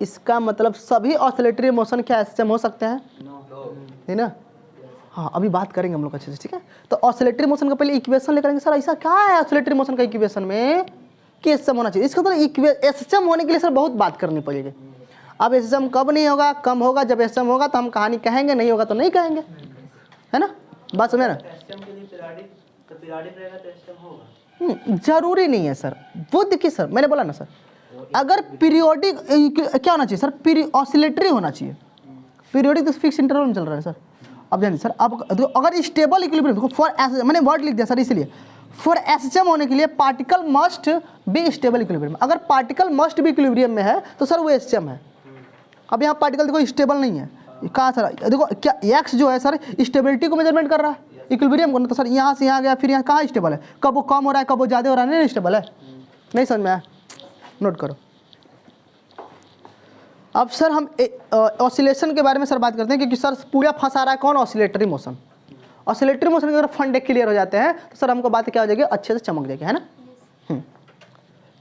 A: इसका मतलब सभी ऑसिलेटरी मोशन क्या एसएम हो सकते हैं? नहीं ना? हाँ अभी बात करेंगे हम लोग अच्छे से, ठीक है। तो ऑसिलेटरी मोशन का पहले इक्वेशन लेकर आएंगे। सर ऐसा क्या है ऑसिलेटरी मोशन का इक्वेशन में कि एसएम होना चाहिए? इसका मतलब एसएम होने के लिए सर बहुत बात करनी पड़ेगी। अब एसएम कब नहीं होगा, कम होगा, जब एसएम होगा तो हम कहानी कहेंगे, नहीं होगा तो नहीं कहेंगे, है ना? बात समझे ना?
B: एसएम के लिए पीरियडिक रहेगा तो एसएम होगा।
A: जरूरी नहीं है सर, वो देखिए सर मैंने बोला ना सर, अगर पीरियोडिक क्या होना चाहिए सर, ऑसिलेटरी होना चाहिए। पीरियोडिक तो फिक्स इंटरवल में चल रहा है सर। अब जानिए सर, अब अगर स्टेबल इक्विलिब्रियम देखो, फॉर मैंने वर्ड लिख दिया सर इसलिए, फॉर एसएम होने के लिए particle must be stable equilibrium. अगर पार्टिकल मस्ट बी इक्विलिब्रियम में है तो सर वो एसएम है। अब यहाँ पार्टिकल देखो स्टेबल नहीं है, कहाँ सर देखो क्या एक्स जो है सर स्टेबिलिटी को मेजरमेंट कर रहा है, इक्विलिब्रियम को। तो सर यहाँ से यहाँ गया, फिर यहाँ कहाँ स्टेबल है, कब वो कम हो रहा है, कब वो ज़्यादा हो रहा है, नहीं स्टेबल है। नहीं समझ में आया? नोट करो। अब सर हम ऑसिलेशन के बारे में सर बात करते हैं, क्योंकि सर पूरा फंसा रहा है कौन, ऑसिलेटरी मोशन। ऑसिलेटरी मोशन के अगर फंडे क्लियर हो जाते हैं तो सर हमको बात क्या हो जाएगी, अच्छे से चमक जाएगी, है ना?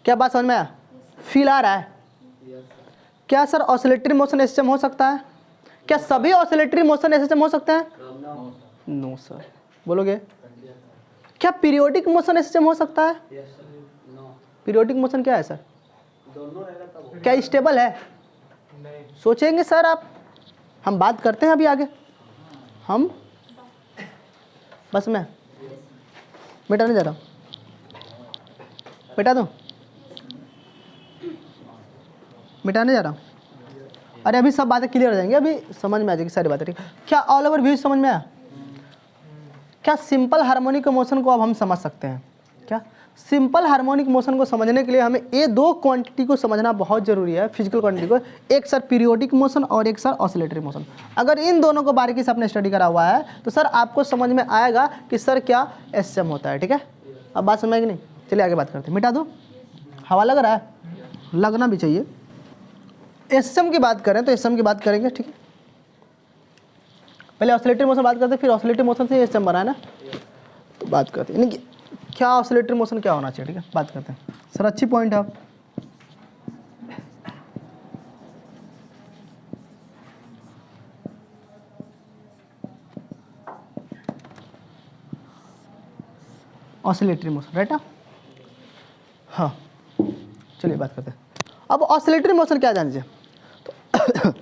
A: क्या बात समझ में आया? फील आ रहा है? क्या सर ऑसिलेटरी मोशन एसएम हो सकता है? क्या सभी ऑसिलेटरी मोशन एसएम हो सकते हैं? No sir. बोलोगे? क्या पीरियोडिक मोशन एसएम हो सकता है? पीरियोडिक मोशन क्या है सर? क्या स्टेबल है? सोचेंगे सर आप, हम बात करते हैं अभी आगे। हम बस मैं मिटाने जा रहा हूँ, मिटा दूँ? मिटाने जा रहा हूँ। अरे अभी सब बातें क्लियर हो जाएंगी, अभी समझ में आ जाएगी सारी बातें, ठीक। क्या ऑल ओवर व्यू समझ में आया? क्या सिंपल हार्मोनिक मोशन को अब हम समझ सकते हैं? क्या सिंपल हार्मोनिक मोशन को समझने के लिए हमें ये दो क्वांटिटी को समझना बहुत जरूरी है, फिजिकल क्वांटिटी को। एक सर पीरियोडिक मोशन और एक सर ऑसिलेटरी मोशन। अगर इन दोनों को बारीकी से आपने स्टडी करा हुआ है तो सर आपको समझ में आएगा कि सर क्या एसएम होता है, ठीक है। अब बात समझ में नहीं? चलिए आगे बात करते हैं। मिटा दूँ? हवा लग रहा है? लगना भी चाहिए। एसएम की बात करें तो एसएम की बात करेंगे, ठीक है। पहले ऑसिलेटरी मोशन बात करते हैं, फिर ऑसिलेटरी मोशन से एसएम बना है ना, तो बात करते हैं। यानी कि क्या ऑसिलेटरी मोशन क्या होना चाहिए, ठीक है, बात करते हैं। सर अच्छी पॉइंट है। ऑसिलेटरी मोशन, राइट ना? हाँ चलिए बात करते हैं। अब ऑसिलेटरी मोशन क्या जान लीजिए। तो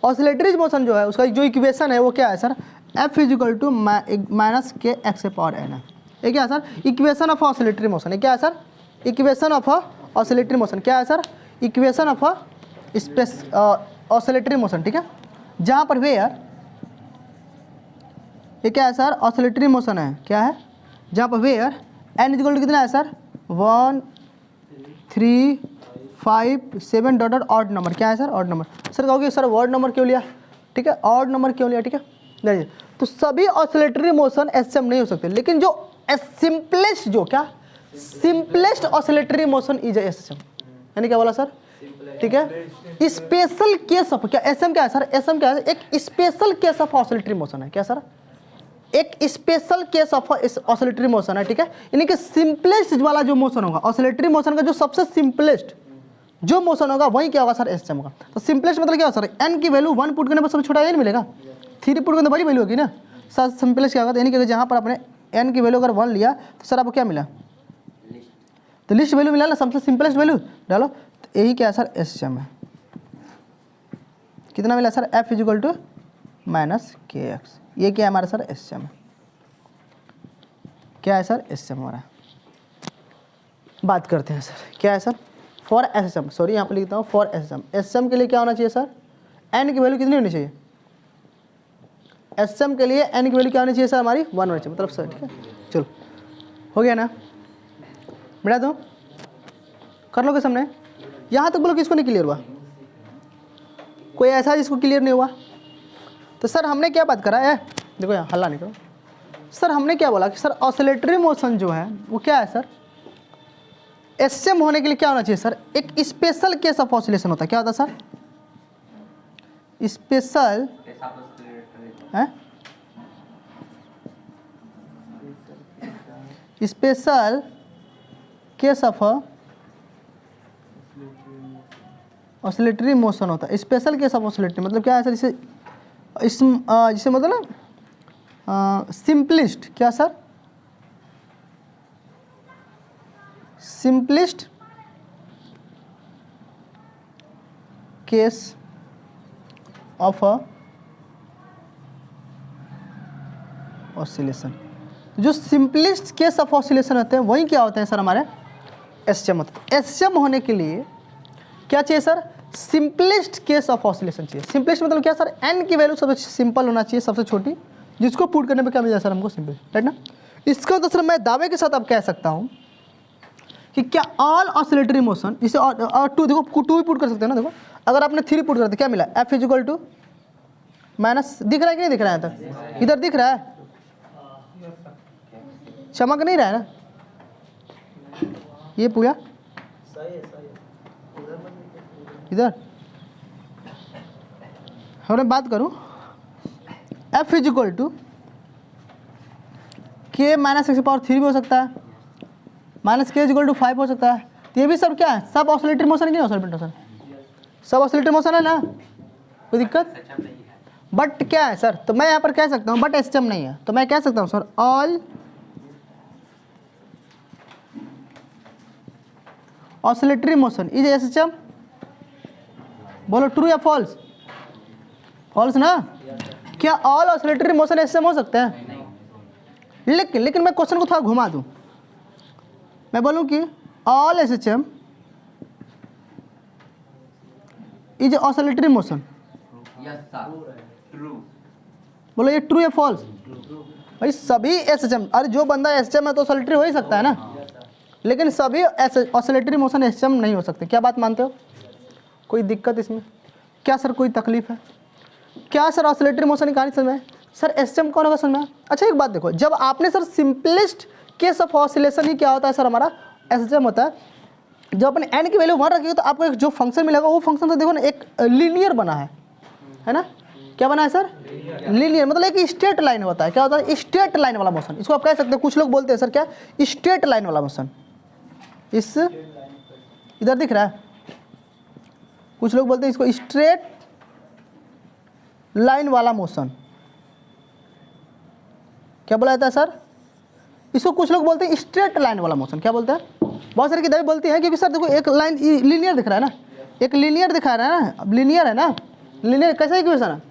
A: ऑसिलेटरी मोशन जो है उसका जो इक्वेशन है वो क्या है सर, F = माइनस के एक्स पावर एन है। ये क्या है sir, equation of oscillatory motion. ये क्या है sir, equation of oscillatory motion. क्या है sir, equation of oscillatory motion, ठीक है। जहाँ पर वेयर ये क्या है सर, ऑसिलेटरी मोशन है, क्या है, जहाँ पर वेयर n = कितना है सर, 1 3 5 7 डॉट ऑड नंबर। क्या है सर, ऑड नंबर। सर कहोगे सर वर्ड नंबर क्यों लिया, ठीक है, ऑड नंबर क्यों लिया, ठीक है। नहीं तो सभी ऑसिलेटरी मोशन एसएम नहीं हो सकते, लेकिन जो सिंपलेस्ट, जो क्या simplest oscillatory motion is SM. यानी क्या बोला सर, ठीक है। स्पेशल केस ऑफ क्या एसएम क्या है सर, एसएम क्या है, एक special case of oscillatory motion है। क्या सर, एक special case of oscillatory motion है, ठीक है। यानी कि सिंपलेस्ट वाला जो मोशन होगा ऑसिलेटरी मोशन का, जो सबसे सिंपलेस्ट जो मोशन होगा वही क्या होगा सर, एसएम होगा। तो सिंपलेस्ट मतलब क्या होगा सर, एन की वैल्यू 1 पुट करने पर सबसे छोटा एन मिलेगा, 3 पुट करने पर बड़ी वैल्यू होगी ना सर। सिंपलेस्ट क्या होगा, यानी कि जहाँ पर आपने एन की वैल्यू अगर 1 लिया तो सर आपको क्या मिला, तो लिस्ट वैल्यू मिला ना, सबसे सिंपलेस्ट वैल्यू डालो, तो यही क्या है सर, एसएम है। कितना मिला सर, F = माइनस के एक्स। ये क्या है हमारा सर, एसएम है। क्या है सर, एसएम हो रहा है। बात करते हैं सर, क्या है सर, फॉर एसएम, सॉरी यहाँ पर लिखता हूँ फॉर एसएम। एसएम के लिए क्या होना चाहिए सर, एन की वैल्यू कितनी होनी चाहिए, एसएम के लिए एन की वैल्यू क्या होनी चाहिए सर, हमारी 1 होनी चाहिए, मतलब सर, ठीक है। चलो हो गया ना, मिटा दो, कर लोगे सामने। यहाँ तक बोलो किसको नहीं क्लियर हुआ, कोई ऐसा जिसको क्लियर नहीं हुआ, तो सर हमने क्या बात करा है, देखो यहाँ हल्ला नहीं करो सर, हमने क्या बोला कि सर ऑसिलेटरी मोशन जो है वो क्या है सर, एसएम होने के लिए क्या होना चाहिए सर, एक स्पेशल केस ऑफ ऑसिलेशन होता है। क्या होता है सर, स्पेशल है, special case of oscillatory motion होता है। स्पेशल केस ऑफ ऑसिलेटरी मतलब क्या है सर, जिसे मतलब ना सिंपलिस्ट, क्या सर, सिंपलिस्ट केस ऑफ ऑसिलेशन। जो सिंपलिस्ट केस ऑफ ऑसिलेशन होते हैं वही क्या होते हैं सर, हमारे एसएम होते हैं। एसएम होने के लिए क्या चाहिए सर, सिंपलिस्ट केस ऑफ ऑसिलेशन चाहिए। सिंपलिस्ट मतलब क्या सर, एन की वैल्यू सबसे सिंपल होना चाहिए, सबसे छोटी, जिसको पुट करने पे क्या मिल जाए सर हमको, सिंपल, राइट ना। इसका तो सर मैं दावे के साथ अब कह सकता हूँ कि क्या ऑल ऑसिलेटरी मोशन, जिसे और टू, देखो टू भी पुट कर सकते हैं ना, देखो अगर आपने 3 पुट कर दिया क्या मिला, एफ इजिकल टू माइनस, दिख रहा है कि नहीं दिख रहा है तक, इधर दिख रहा है, चमक नहीं रहा है ना, ये पूरा इधर मैं बात करूं, एफ इजिकल टू के माइनस एक्स पावर 3 भी हो सकता है, माइनस के इजिकल टू 5 हो सकता है। तो ये भी सब क्या है, सब ऑसिलेटरी मोशन है कि नहीं ऑसिलेटरी मोशन, सब ऑसिलेटरी मोशन है ना, कोई दिक्कत, बट क्या है सर, तो मैं यहाँ पर कह सकता हूँ बट एसएम नहीं है, तो मैं कह सकता हूँ sir all oscillatory motion is SM. बोलो ट्रू या फॉल्स, फॉल्स ना, क्या ऑल ऑसिलेटरी मोशन एसएम हो सकते हैं, लेकिन मैं क्वेश्चन को थोड़ा घुमा दूं, मैं बोलूं कि all SM is oscillatory motion, बोलो ये ट्रू या फॉल्स, भाई सभी एसएम, अरे जो बंदा एसएम है तो ऑसिलेटरी हो ही सकता है ना, लेकिन सभी ऑसिलेटरी मोशन एसएम नहीं हो सकते। क्या बात मानते हो, कोई दिक्कत इसमें, क्या सर कोई तकलीफ है, क्या सर ऑसिलेटरी मोशन की कहानी समझ में, सर एसएम कौन होगा समझ में। अच्छा एक बात देखो, जब आपने sir simplest case of oscillation ही क्या होता है सर, हमारा एसएम होता है। जब अपने एन की वैल्यू 1 रखिएगा तो आपको एक जो फंक्शन मिलेगा वो फंक्शन तो देखो ना एक लीनियर बना है ना, क्या बना है सर, लीनियर, मतलब एक स्ट्रेट लाइन होता है। क्या होता है, स्ट्रेट लाइन वाला मोशन, इसको आप कह सकते हैं, कुछ लोग बोलते हैं सर क्या, स्ट्रेट लाइन वाला मोशन, इस इधर दिख रहा है, कुछ लोग बोलते हैं इसको स्ट्रेट लाइन वाला मोशन, क्या बोला जाता है सर, इसको कुछ लोग बोलते हैं स्ट्रेट लाइन वाला मोशन। क्या बोलते हैं, बहुत सारी किताबें बोलती हैं कि सर देखो एक लाइन लीनियर दिख रहा है ना, एक लीनियर दिखा रहा है ना, अब लीनियर है ना, लीनियर कैसा इक्वेशन है,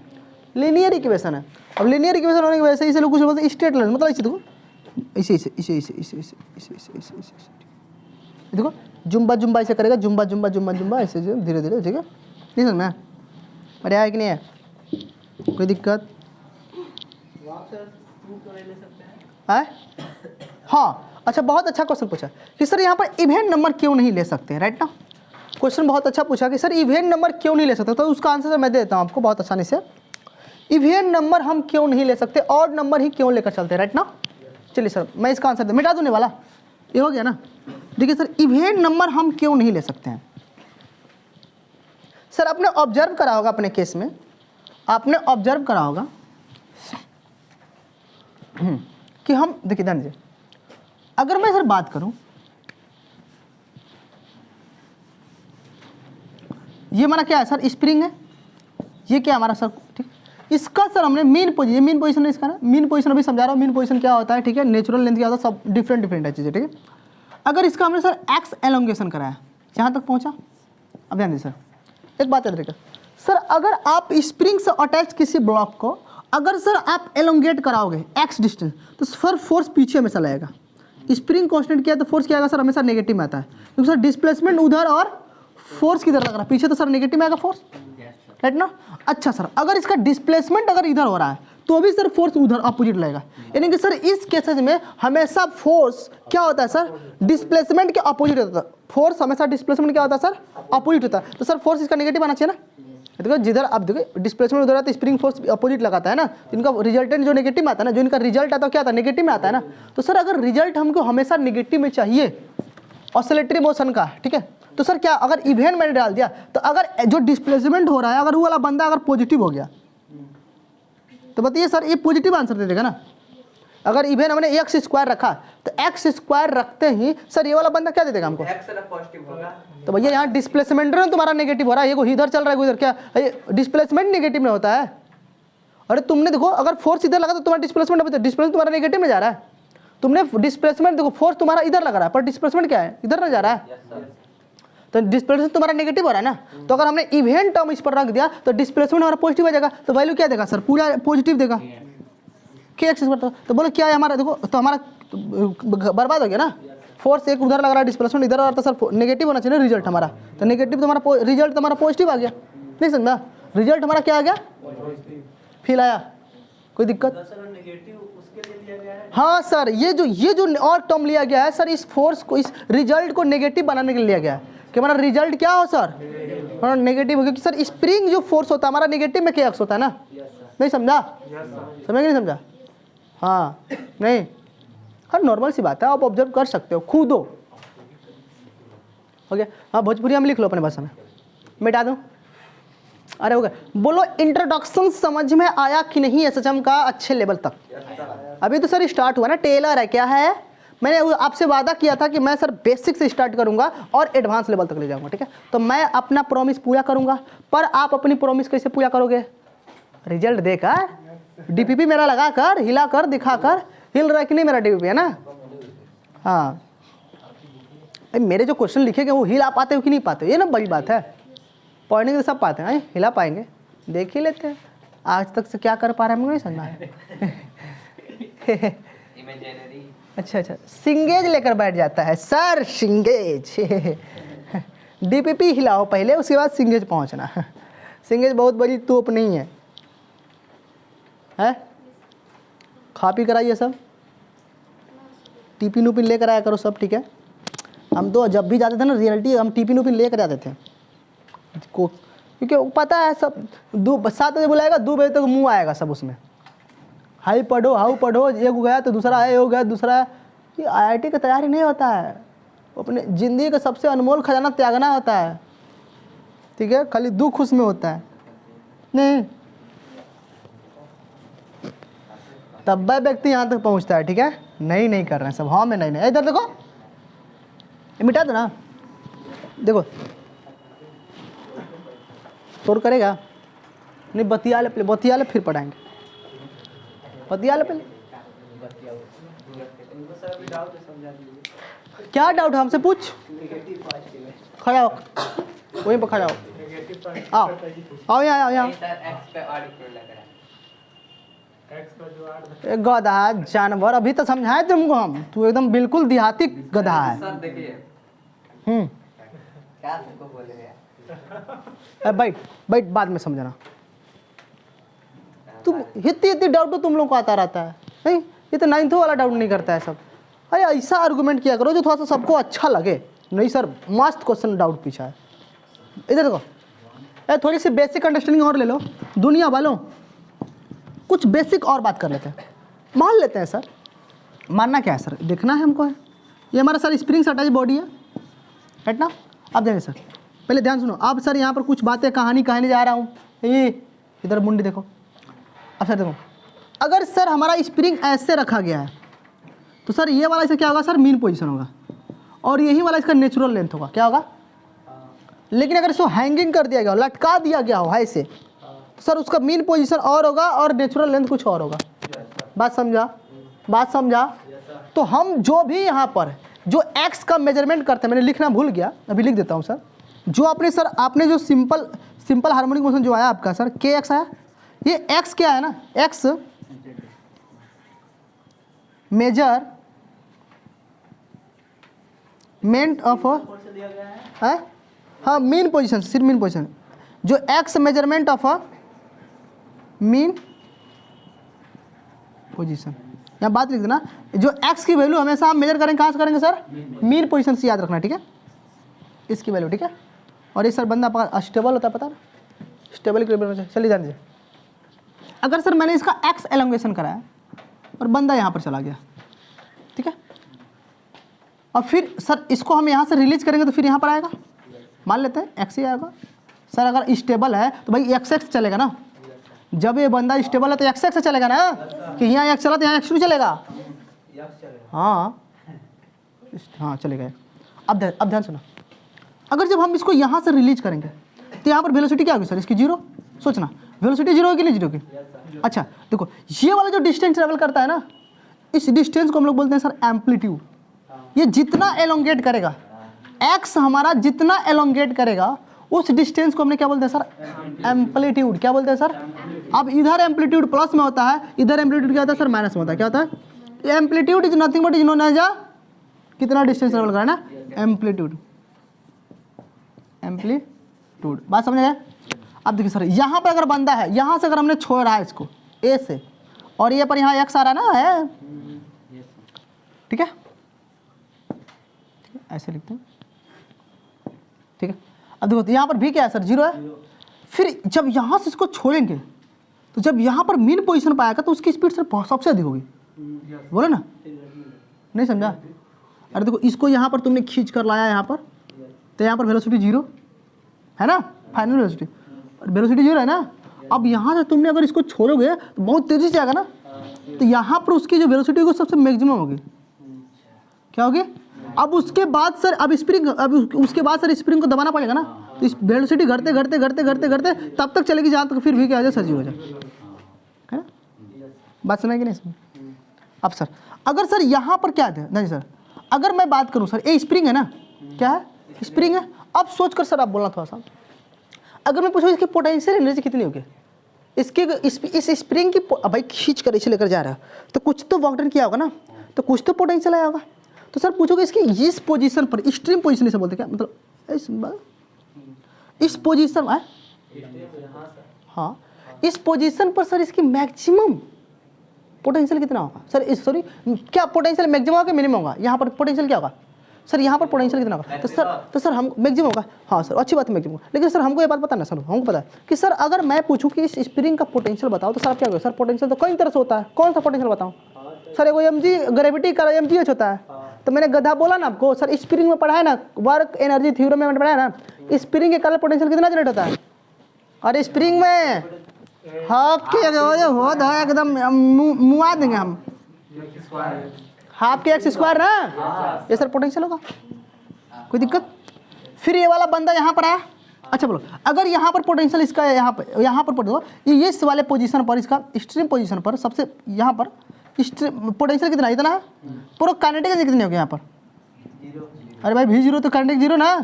A: लीनियर इक्वेशन है, अब लीनियर इक्वेशन होने की वजह से इसे लोग कुछ बोलते हैं स्ट्रेट लाइन, मतलब इसे देखो इसे इसे इसे इसे इसे इसे इसे इसे इसे इसे देखो जुम्बा जुम्बा ऐसे करेगा, जुम्बा जुम्बा जुम्बा जुम्बा ऐसे धीरे धीरे, ठीक है, नहीं समझ में, अरे आया कि नहीं है, कोई दिक्कत है, हाँ। अच्छा बहुत अच्छा क्वेश्चन पूछा कि सर यहाँ पर इवेंट नंबर क्यों नहीं ले सकते, राइट ना, क्वेश्चन बहुत अच्छा पूछा कि सर इवेंट नंबर क्यों नहीं ले सकते, तो उसका आंसर सर मैं दे देता हूँ आपको बहुत आसानी से। इवेंट नंबर हम क्यों नहीं ले सकते, और नंबर ही क्यों लेकर चलते, राइट ना। चलिए सर मैं इसका आंसर मिटा दूँने वाला, ये हो गया ना। देखिए सर इवेंट नंबर हम क्यों नहीं ले सकते हैं, सर आपने ऑब्जर्व करा होगा अपने केस में, आपने ऑब्जर्व करा होगा कि हम देखिए ध्यान दीजिए, अगर मैं सर बात करूं, ये हमारा क्या है सर, स्प्रिंग है, ये क्या हमारा सर, ठीक, इसका सर हमने मीन पोजीशन है इसका ना, मीन पोजीशन अभी समझा रहा हूँ, मीन पोजीशन क्या होता है, ठीक है, नेचुरल लेंथ क्या होता है, सब डिफरेंट है चीज़ें, ठीक है। अगर इसका हमने सर एक्स एलोंगेशन कराया, यहाँ तक पहुँचा, अब ध्यान दीजिए सर एक बात याद रखिएगा सर, अगर आप स्प्रिंग से अटैच किसी ब्लॉक को अगर सर आप एलोंगेट कराओगे एक्स डिस्टेंस, तो सर फोर्स पीछे हमेशा लगेगा, स्प्रिंग कांस्टेंट किया तो फोर्स क्या आएगा सर, हमेशा नेगेटिव में आता है, क्योंकि सर डिस्प्लेसमेंट उधर और फोर्स किधर लग रहा है, पीछे, तो सर नेगेटिव में आएगा फोर्स, राइट ना। अच्छा सर अगर इसका डिस्प्लेसमेंट अगर इधर हो रहा है तो भी सर फोर्स उधर अपोजिट लगेगा, यानी कि सर इस केसेस में हमेशा फोर्स क्या होता है सर, डिस्प्लेसमेंट के अपोजिट होता है, फोर्स हमेशा डिस्प्लेसमेंट क्या होता है सर, अपोजिट होता है, तो सर फोर्स इसका नेगेटिव आना चाहिए ना, देखो जिधर अब देखो डिस्प्लेसमेंट उधर आता है, स्प्रिंग फोर्स अपोजिट लगाता है ना, तो इनका रिजल्टेंट जो नेगेटिव में आता है ना, जो इनका रिजल्ट आता है क्या आता है, नेगेटिव में आता है ना। तो सर अगर रिजल्ट हमको हमेशा नेगेटिव में चाहिए ऑसिलेटरी मोशन का, ठीक है, तो सर क्या अगर इवेंट मैंने डाल दिया, तो अगर जो डिस्प्लेसमेंट हो रहा है अगर वो वाला बंदा अगर पॉजिटिव हो गया तो बताइए सर ये पॉजिटिव आंसर दे देगा ना। अगर इवेंट हमने एक्स स्क्वायर रखा तो एक्स स्क्वायर रखते ही सर ये वाला बंदा क्या दे देगा हमको,
B: पॉजिटिव होगा।
A: तो भैया यहाँ डिस्प्लेसमेंट ना तुम्हारा नेगेटिव हो रहा है, ये इधर चल रहा है इधर, क्या डिस्प्लेसमेंट नेगेटिव में होता है। अरे तुमने देखो अगर फोर्स इधर लगा तो तुम्हारा डिस्प्लेसमेंट तुम्हारा नेगेटिव में जा रहा है। तुमने डिस्प्लेसमेंट देखो फोर्स तुम्हारा इधर लग रहा है पर डिस्प्लेसमेंट क्या है, इधर ना जा रहा है, तो डिस्प्लेसमेंट तुम्हारा नेगेटिव हो रहा है ना। तो अगर हमने इवेंट टर्म इस पर रख दिया तो डिस्प्लेसमेंट हमारा पॉजिटिव आ जाएगा, तो वैल्यू क्या देगा सर, पूरा पॉजिटिव देगा के एक्स स्क्वायर। तो बोलो क्या है हमारा, देखो तो हमारा बर्बाद हो गया ना, फोर्स एक उधर लग रहा है डिस्प्लेसमेंट इधर आ रहा था सर, नेगेटिव होना चाहिए ना रिजल्ट हमारा, तो नेगेटिव तो हमारा रिजल्ट हमारा पॉजिटिव आ गया, नहीं समझा, रिजल्ट हमारा क्या आ गया, फील आया, कोई दिक्कत। हाँ सर ये जो और टर्म लिया गया है सर, इस फोर्स को इस रिजल्ट को नेगेटिव बनाने के लिए लिया गया है कि हमारा रिजल्ट क्या हो सर, हमारा नेगेटिव हो, क्योंकि सर स्प्रिंग जो फोर्स होता है हमारा नेगेटिव में क्या एक्स होता है ना, नहीं समझा, समझ नहीं समझा, हाँ नहीं, हाँ नॉर्मल सी बात है, आप ऑब्जर्व कर सकते हो, खुद हो गया। हाँ भोजपुरी में लिख लो अपने भाषा में, मिटा दूँ, अरे हो गया। बोलो इंट्रोडक्शन समझ में आया कि नहीं एसएचएम का अच्छे लेवल तक, अभी तो सर स्टार्ट हुआ ना, टेलर है क्या है, मैंने आपसे वादा किया था कि मैं सर बेसिक से स्टार्ट करूंगा और एडवांस लेवल तक ले जाऊंगा, ठीक है, तो मैं अपना प्रॉमिस पूरा करूंगा, पर आप अपनी प्रॉमिस कैसे पूरा करोगे, रिजल्ट देकर, डीपीपी मेरा लगा कर, हिला कर, दिखा कर, हिल रहा है कि नहीं मेरा डीपीपी, है ना, हाँ मेरे जो क्वेश्चन लिखे गए वो हिला पाते हो कि नहीं पाते हो, ये ना बड़ी बात है, पढ़ने के सब पाते हैं, हिला पाएंगे, देख ही लेते हैं, आज तक से क्या कर पा रहे हैं मुझे नहीं समझना है। अच्छा अच्छा, सिंगेज लेकर बैठ जाता है सर, सिंगेज डीपीपी हिलाओ पहले, उसके बाद सिंगेज पहुंचना, सिंगेज बहुत बड़ी तोप नहीं है, खा पी कराइए सब, टिफिन उपिन लेकर आया करो सब, ठीक है। हम तो जब भी जाते थे ना रियलिटी, हम टिफिन उपिन लेकर जाते थे को, क्योंकि पता है सब 7 बजे बुलाएगा, 2 बजे तक मुंह आएगा सब उसमें, हाई पढ़ो हाउ पढ़ो, एक गया तो दूसरा है, हो गया दूसरा है, ये आईआईटी की तैयारी नहीं होता है, अपने ज़िंदगी का सबसे अनमोल खजाना त्यागना होता है, ठीक है, खाली दुख उसमें होता है, नहीं तब वह व्यक्ति यहाँ तक पहुँचता है, ठीक है, नहीं कर रहे हैं सब, हाँ में नहीं, इधर देखो ये मिटा दो ना, देखो तोड़ करेगा नहीं, बतिया ले फिर पढ़ाएंगे, बतिया ले पहले, क्या डाउट है हमसे पूछ, खड़ा हो वहीं पर खड़ा हो, आओ यहाँ गधा जानवर, अभी तो समझाए तुमको हम, तू एकदम बिल्कुल देहाती गधा है,
B: सर देखिए क्या तुमको बोले यार,
A: बैठ बाद में समझना, तुम इतनी डाउट तो तुम लोग को आता रहता है, नहीं ये तो 9th वाला डाउट नहीं करता है सब, अरे ऐसा आर्गूमेंट किया करो जो थोड़ा सा सबको अच्छा लगे, नहीं सर मस्त क्वेश्चन डाउट पूछा है, इधर देखो, अरे थोड़ी सी बेसिक अंडरस्टैंडिंग और ले लो, दुनिया वालों कुछ बेसिक और बात कर लेते हैं, मान लेते हैं सर, मानना क्या है सर, देखना है हमको है, ये हमारा सर स्प्रिंग अटैच बॉडी है, राइट ना। अब देखें सर पहले ध्यान सुनो, अब सर यहाँ पर कुछ बातें कहानी कहने जा रहा हूँ, ये इधर मुंडी देखो, अब सर देखो अगर सर हमारा स्प्रिंग ऐसे रखा गया है तो सर ये वाला इसका क्या होगा सर, मीन पोजीशन होगा, और यही वाला इसका नेचुरल लेंथ होगा, क्या होगा, लेकिन अगर इसको हैंगिंग कर दिया गया हो, लटका दिया गया हो ऐसे, तो सर उसका मीन पोजीशन और होगा और नेचुरल लेंथ कुछ और होगा, बात समझा, तो हम जो भी यहाँ पर जो x का मेजरमेंट करते हैं, मैंने लिखना भूल गया, अभी लिख देता हूँ सर, जो आपने जो सिंपल हार्मोनिक मोशन जो आया आपका सर kx आया, ये x क्या है ना, x मेजरमेंट ऑफ है, हाँ मीन पोजीशन, सिर्फ मीन पोजीशन, जो x measurement of mean position, यहाँ बात लिख देना, जो x की वैल्यू हमेशा हम मेजर करेंगे, कहाँ से करेंगे सर, मीन पोजीशन से याद रखना, ठीक है, इसकी वैल्यू, ठीक है, और ये सर बंदा स्टेबल होता है पता ना, स्टेबल इक्विलिब्रियम में चलिए जान दीजिए। अगर सर मैंने इसका एक्स एलोंगेशन कराया और बंदा यहाँ पर चला गया, ठीक है, और फिर सर इसको हम यहाँ से रिलीज करेंगे तो फिर यहाँ पर आएगा, मान लेते हैं एक्स ही आएगा। सर अगर स्टेबल है तो भाई एक्स एक्स चलेगा ना, जब ये बंदा स्टेबल है तो एक्स एक्स चलेगा ना, कि यहाँ एक्स चला तो यहाँ एक्स टू चलेगा। हाँ हाँ चलेगा। अब ध्यान सुना, अगर जब हम इसको यहाँ से रिलीज करेंगे तो यहाँ पर वेलोसिटी क्या होगी सर इसकी? जीरो। सोचना वेलोसिटी जीरो होगी नहीं जीरो की? अच्छा देखो ये वाला जो डिस्टेंस ट्रेवल करता है ना, इस डिस्टेंस को हम लोग बोलते हैं सर एम्पलीट्यूड। ये जितना एलोंगेट करेगा, एक्स हमारा जितना एलोंगेट करेगा उस डिस्टेंस को हमने क्या बोलते हैं सर? एम्पलीट्यूड। क्या बोलते हैं सर? अब इधर एम्पलीट्यूड प्लस में होता है, इधर एम्पलीट्यूड क्या होता है सर? माइनस में होता है। क्या होता है? Amplitude is nothing but is known as a, कितना डिस्टेंस ट्रेवल कर रहा है ना, एम्पलीट्यूड। एम्पलीट्यूड, बात समझ गए? अब देखिए सर यहाँ पर अगर बंदा है, यहाँ से अगर हमने छोड़ रहा है इसको ए से, और ये पर यहाँ एक्स आ रहा है ना, है ठीक है, ऐसे लिखते हैं, ठीक है। अब देखो यहाँ पर भी क्या है सर? जीरो है। फिर जब यहाँ से इसको छोड़ेंगे तो जब यहाँ पर मीन पोजीशन पर आएगा तो उसकी स्पीड सर सबसे अधिक होगी, बोले ना, नहीं समझा? अरे देखो इसको यहाँ पर तुमने खींच कर लाया यहाँ पर, तो यहाँ पर वेलोसिटी जीरो है ना, फाइनल वेलोसिटी, वेलोसिटी जीरो है ना। अब यहाँ से तुमने अगर इसको छोड़ोगे तो बहुत तेजी से आएगा ना, तो यहाँ पर उसकी जो वेलोसिटी होगी सबसे मैक्सिमम होगी। क्या होगी? अब उसके बाद सर अब स्प्रिंग, अब उसके बाद सर स्प्रिंग को दबाना पड़ेगा ना, तो इस वेलोसिटी घटते घटते घटते घटते घटते तब तक चलेगी जहाँ तक फिर भी क्या हो जाए सर? जीरो हो जाए, है ना? बात सुना कि नहीं सुना? अब सर अगर सर यहाँ पर क्या है, नहीं सर अगर मैं बात करूँ सर, ये स्प्रिंग है ना, क्या है? स्प्रिंग है। अब सोच कर सर आप बोलना थोड़ा सा, अगर मैं पूछूँ इसकी पोटेंशियल एनर्जी कितनी होगी, इसके इस स्प्रिंग की भाई खींच कर इसे लेकर जा रहा है तो कुछ तो वर्क डन किया होगा ना, तो कुछ तो पोटेंशियल आया होगा। तो सर पूछोगे इसकी इस पोजीशन पर, एक्सट्रीम पोजीशन से बोलते क्या मतलब, इस पोजीशन है, हाँ इस पोजीशन पर सर इसकी मैक्सिमम पोटेंशियल कितना होगा सर? इस सॉरी क्या पोटेंशियल मैक्सिमम होगा मिनिमम होगा? यहाँ पर पोटेंशियल क्या होगा सर? यहाँ पर पोटेंशियल कितना होगा? तो सर हम मैक्सिमम होगा। हाँ सर अच्छी बात है मैक्सिमम, लेकिन सर हमको ये बात पता ना सर, हमको पता है कि सर अगर मैं पूछूं कि इस स्प्रिंग का पोटेंशियल बताओ तो सर आप क्या कहोगे? सर पोटेंशियल तो कई तरह से होता है, कौन सा पोटेंशियल बताऊँ सर? एगो mg ग्रेविटी का mgh होता है, तो मैंने गधा बोला ना आपको सर, स्प्रिंग में पढ़ा है ना, वर्क एनर्जी थ्योरम में पढ़ा है ना, स्प्रिंग के कारण पोटेंशियल कितना जनरेट होता है? और स्प्रिंग में हाफ के हो एकदम मुआ देंगे हम, हाफ के एक्स स्क्वायर ना, ये सर पोटेंशियल होगा, कोई दिक्कत? फिर ये वाला बंदा यहाँ पर आया, अच्छा बोलो अगर यहाँ पर पोटेंशियल इसका यहाँ पर पढ़ो, ये इस वाले पोजीशन पर, इसका एक्सट्रीम पोजीशन पर सबसे यहाँ पर पोटेंशियल कितना? इतना है। पूरा काइनेटिक एनर्जी कितनी होगी यहाँ पर? अरे भाई भी जीरो तो काइनेटिक जीरो ना,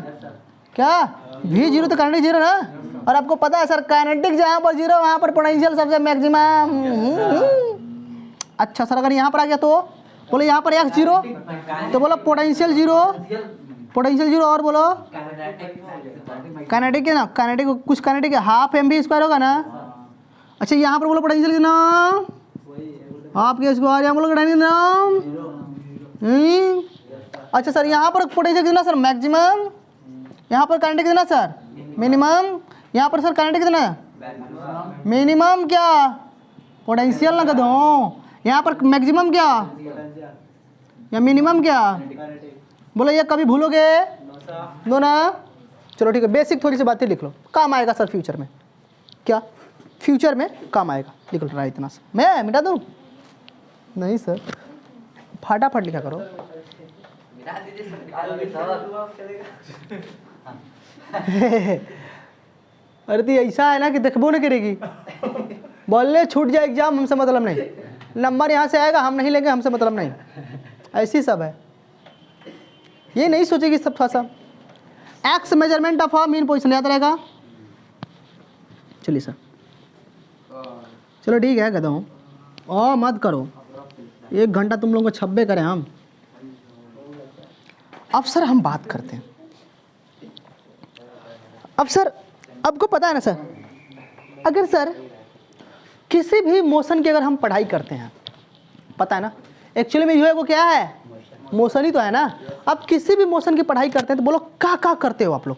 A: क्या भी जीरो तो काइनेटिक जीरो ना। और आपको पता है सर काइनेटिक जहाँ पर जीरो वहाँ पर पोटेंशियल सबसे मैक्सिमम। अच्छा सर अगर यहाँ पर आ गया तो बोलो यहाँ पर एक्स जीरो, तो बोलो पोटेंशियल जीरो, पोटेंशियल जीरो, और बोलो काइनेटिक है ना, काइनेटिक कुछ काइनेटिक है, हाफ एम बी स्क्वायर होगा ना। अच्छा यहाँ पर बोलो पोटेंशियल कितना? हाफ के स्क्वायर, यहाँ बोलो काइनेटिक कितना? अच्छा सर यहाँ पर पोटेंशियल कितना सर? मैक्सिमम। यहाँ पर काइनेटिक कितना सर? मिनिमम। यहाँ पर सर काइनेटिक कितना? मिनिमम। क्या पोटेंशियल ना दो, यहाँ पर मैक्सिमम क्या या मिनिमम क्या? बोलो ये कभी भूलोगे नो ना? चलो ठीक है, बेसिक थोड़ी सी बातें लिख लो, काम आएगा सर फ्यूचर में। क्या फ्यूचर में काम आएगा? लिख रहा है इतना सा, मैं मिटा दूँ? नहीं सर फटाफट लिखा करो। अरे तो ऐसा है ना कि देखबो नहीं करेगी, बोलने छूट जाए एग्जाम, हमसे मतलब नहीं, नंबर यहाँ से आएगा हम नहीं लेंगे, हमसे मतलब नहीं, ऐसी सब है। ये नहीं सोचेगी सब थोड़ा सा। X measurement of a mean position याद रहेगा। चलिए सर, चलो ठीक है कहता हूँ, और मत करो, 1 घंटा तुम लोगों को छब्बे करें हम। अब सर हम बात करते हैं, अब सर आपको पता है ना सर, अगर सर किसी भी मोशन की अगर हम पढ़ाई करते हैं, पता है ना एक्चुअली में जो है वो क्या है? मोशन ही तो है ना। अब किसी भी मोशन की पढ़ाई करते हैं तो बोलो क्या करते हो आप लोग?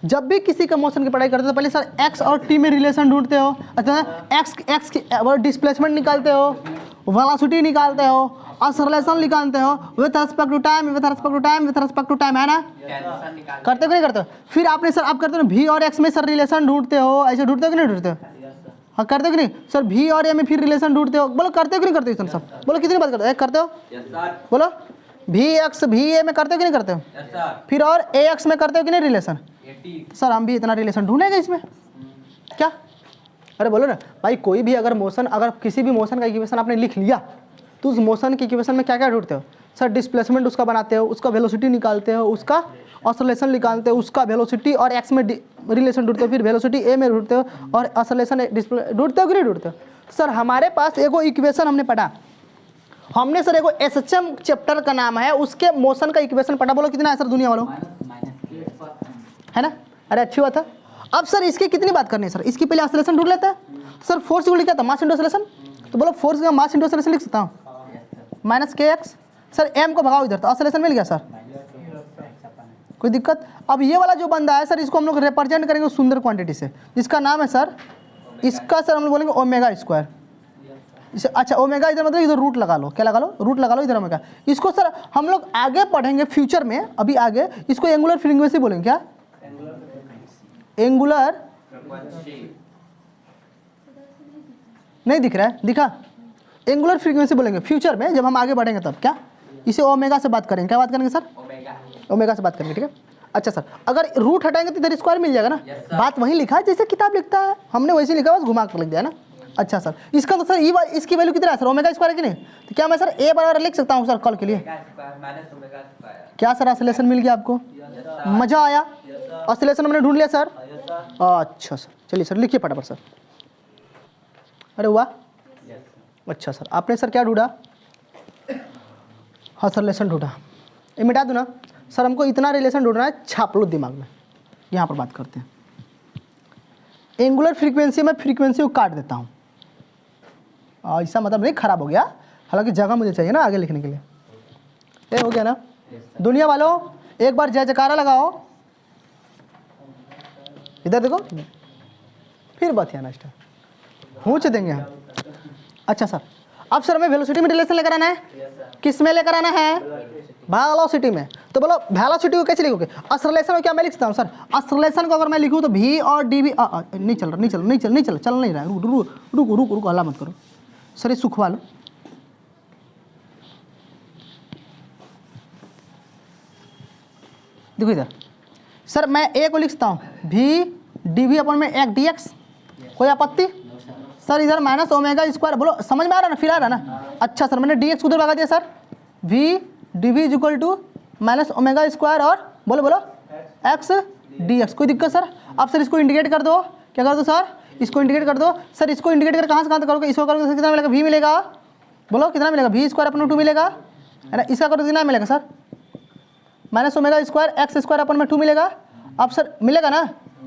A: जब भी किसी का मोशन की पढ़ाई करते हो तो पहले सर एक्स और टी में रिलेशन ढूंढते हो, अच्छा एक्स की डिस्प्लेसमेंट निकालते हो, वेलोसिटी निकालते हो, एक्सेलरेशन निकालते हो with respect to time, with respect to time, with respect to time, है ना? करते हो कि नहीं करते हो? फिर आपने सर आप करते हो भी और एक्स में सर रिलेशन ढूंढते हो, ऐसे ढूंढते हो कि नहीं ढूंढते हो? हाँ करते हो कि नहीं सर? भी और ए में फिर रिलेशन ढूंढते हो, बोलो करते हो कि नहीं करते हो? सब बोलो कितनी बात करते हो? एक करते हो? बोलो भी एक्स भी ए में करते हो कि नहीं करते हो? फिर और ए एक्स में करते हो कि नहीं रिलेशन? सर हम भी इतना रिलेशन ढूंढेंगे इसमें क्या? अरे बोलो ना भाई, कोई भी अगर मोशन, अगर किसी भी मोशन का इक्वेशन आपने लिख लिया तो उस मोशन के इक्वेशन में क्या क्या ढूंढते हो? सर डिस्प्लेसमेंट उसका बनाते हो, उसका वेलोसिटी निकालते हो, उसका ऑसिलेशन निकालते हो, उसका वेलोसिटी और एक्स में रिलेशन ढूंढते हो, फिर वेलोसिटी ए में ढूंढते हो और ऑसिलेशन ढूंढते हो कि नहीं ढूंढते हो? सर हमारे पास एगो इक्वेशन हमने पढ़ा, हमने सर एगो एसएचएम चैप्टर का नाम है, उसके मोशन का इक्वेशन पढ़ा। बोलो कितना है सर दुनिया वालों? है ना? अरे अच्छी बात है। अब सर इसकी कितनी बात करनी है सर? इसकी पहले ऑसिलेशन ढूंढ लेते हैं। सर फोर्स को लिखा था मास इंटू ऑसिलेशन, तो बोलो फोर्स का मास इंटू ऑसिलेशन लिख सकता हूँ माइनस के एक्स। सर एम को भगाओ इधर, तो ऑसिलेशन मिल गया सर, कोई दिक्कत? अब ये वाला जो बंदा है सर, इसको हम लोग रिप्रेजेंट करेंगे सुंदर क्वांटिटी से, जिसका नाम है सर, इसका सर हम लोग बोलेंगे ओमेगा स्क्वायर। अच्छा ओमेगा इधर मतलब इधर रूट लगा लो, क्या लगा लो? रूट लगा लो इधर ओमेगा। इसको सर हम लोग आगे पढ़ेंगे फ्यूचर में, अभी आगे इसको एंगुलर फ्रीक्वेंसी बोलेंगे। क्या? एंगुलर नहीं दिख रहा है? दिखा? एंगुलर फ्रीक्वेंसी बोलेंगे फ्यूचर में, जब हम आगे बढ़ेंगे तब। क्या? इसे ओमेगा से बात करेंगे। क्या बात करेंगे सर? ओमेगा से बात करेंगे, ठीक है। अच्छा सर अगर रूट हटाएंगे तो इधर स्क्वायर मिल जाएगा ना? बात वही लिखा है जैसे किताब लिखता है, हमने वैसे लिखा, बस घुमा कर लिख दिया ना। अच्छा सर इसका तो सर इसकी वैल्यू कितना है सर? ओमेगा स्क्वायर है कि नहीं? तो क्या मैं सर ए बराबर लिख सकता हूँ सर कल के लिए? क्या सर ऑसिलेशन मिल गया आपको? मजा आया? ऑसिलेशन हमने ढूंढ लिया सर। अच्छा सर चलिए सर लिखिए फटाफट सर। अरे वाह, अच्छा सर आपने सर क्या ढूंढा? हाँ सर रिलेशन ढूंढा, ये मिटा दूँ ना सर? हमको इतना रिलेशन ढूंढना है, छाप लो दिमाग में। यहाँ पर बात करते हैं एंगुलर फ्रीक्वेंसी में, फ्रीक्वेंसी को काट देता हूँ। ऐसा मतलब नहीं खराब हो गया, हालांकि जगह मुझे चाहिए ना आगे लिखने के लिए। ये हो गया ना? दुनिया वालों एक बार जय जयकारा लगाओ। इधर देखो, फिर बात यहाँ नष्ट पूछ देंगे हम। अच्छा सर अब सर हमें वेलोसिटी में रिलेशन लेकर आना है। किस में लेकर आना है? वेलोसिटी में। तो बोलो वेलोसिटी को कैसे लिखोगे? एक्सेलरेशन को क्या मैं लिख सकता हूँ सर? एक्सेलरेशन को अगर मैं लिखूँ तो भी और डी भी नहीं चल रहा, चल नहीं रहा है। रुको हल्ला मत करो सर, ये सुखवा लो। देखो इधर सर मैं ए को लिख सकता हूँ भी डी वी अपन में एक डी एक्स, कोई आपत्ति? सर इधर माइनस ओमेगा स्क्वायर, बोलो समझ में आ रहा ना? फिर आ रहा ना? अच्छा सर मैंने डी एक्स उधर लगा दिया sir, v d v is equal to minus omega square और बोलो एक्स डी एक्स। कोई दिक्कत सर? अब सर इसको इंडिकेट कर दो। क्या कर दो सर? इसको इंडिकेट कर दो। सर इसको इंडिकेट कर कहाँ से कहाँ तक करोगे? इसको करोगे कितना मिलेगा? भी मिलेगा। बोलो कितना मिलेगा? भी स्क्वायर अपन में 2 मिलेगा, है ना? इसका करोगे कितना मिलेगा sir? Minus omega square x square upon में 2 मिलेगा। अब सर मिलेगा ना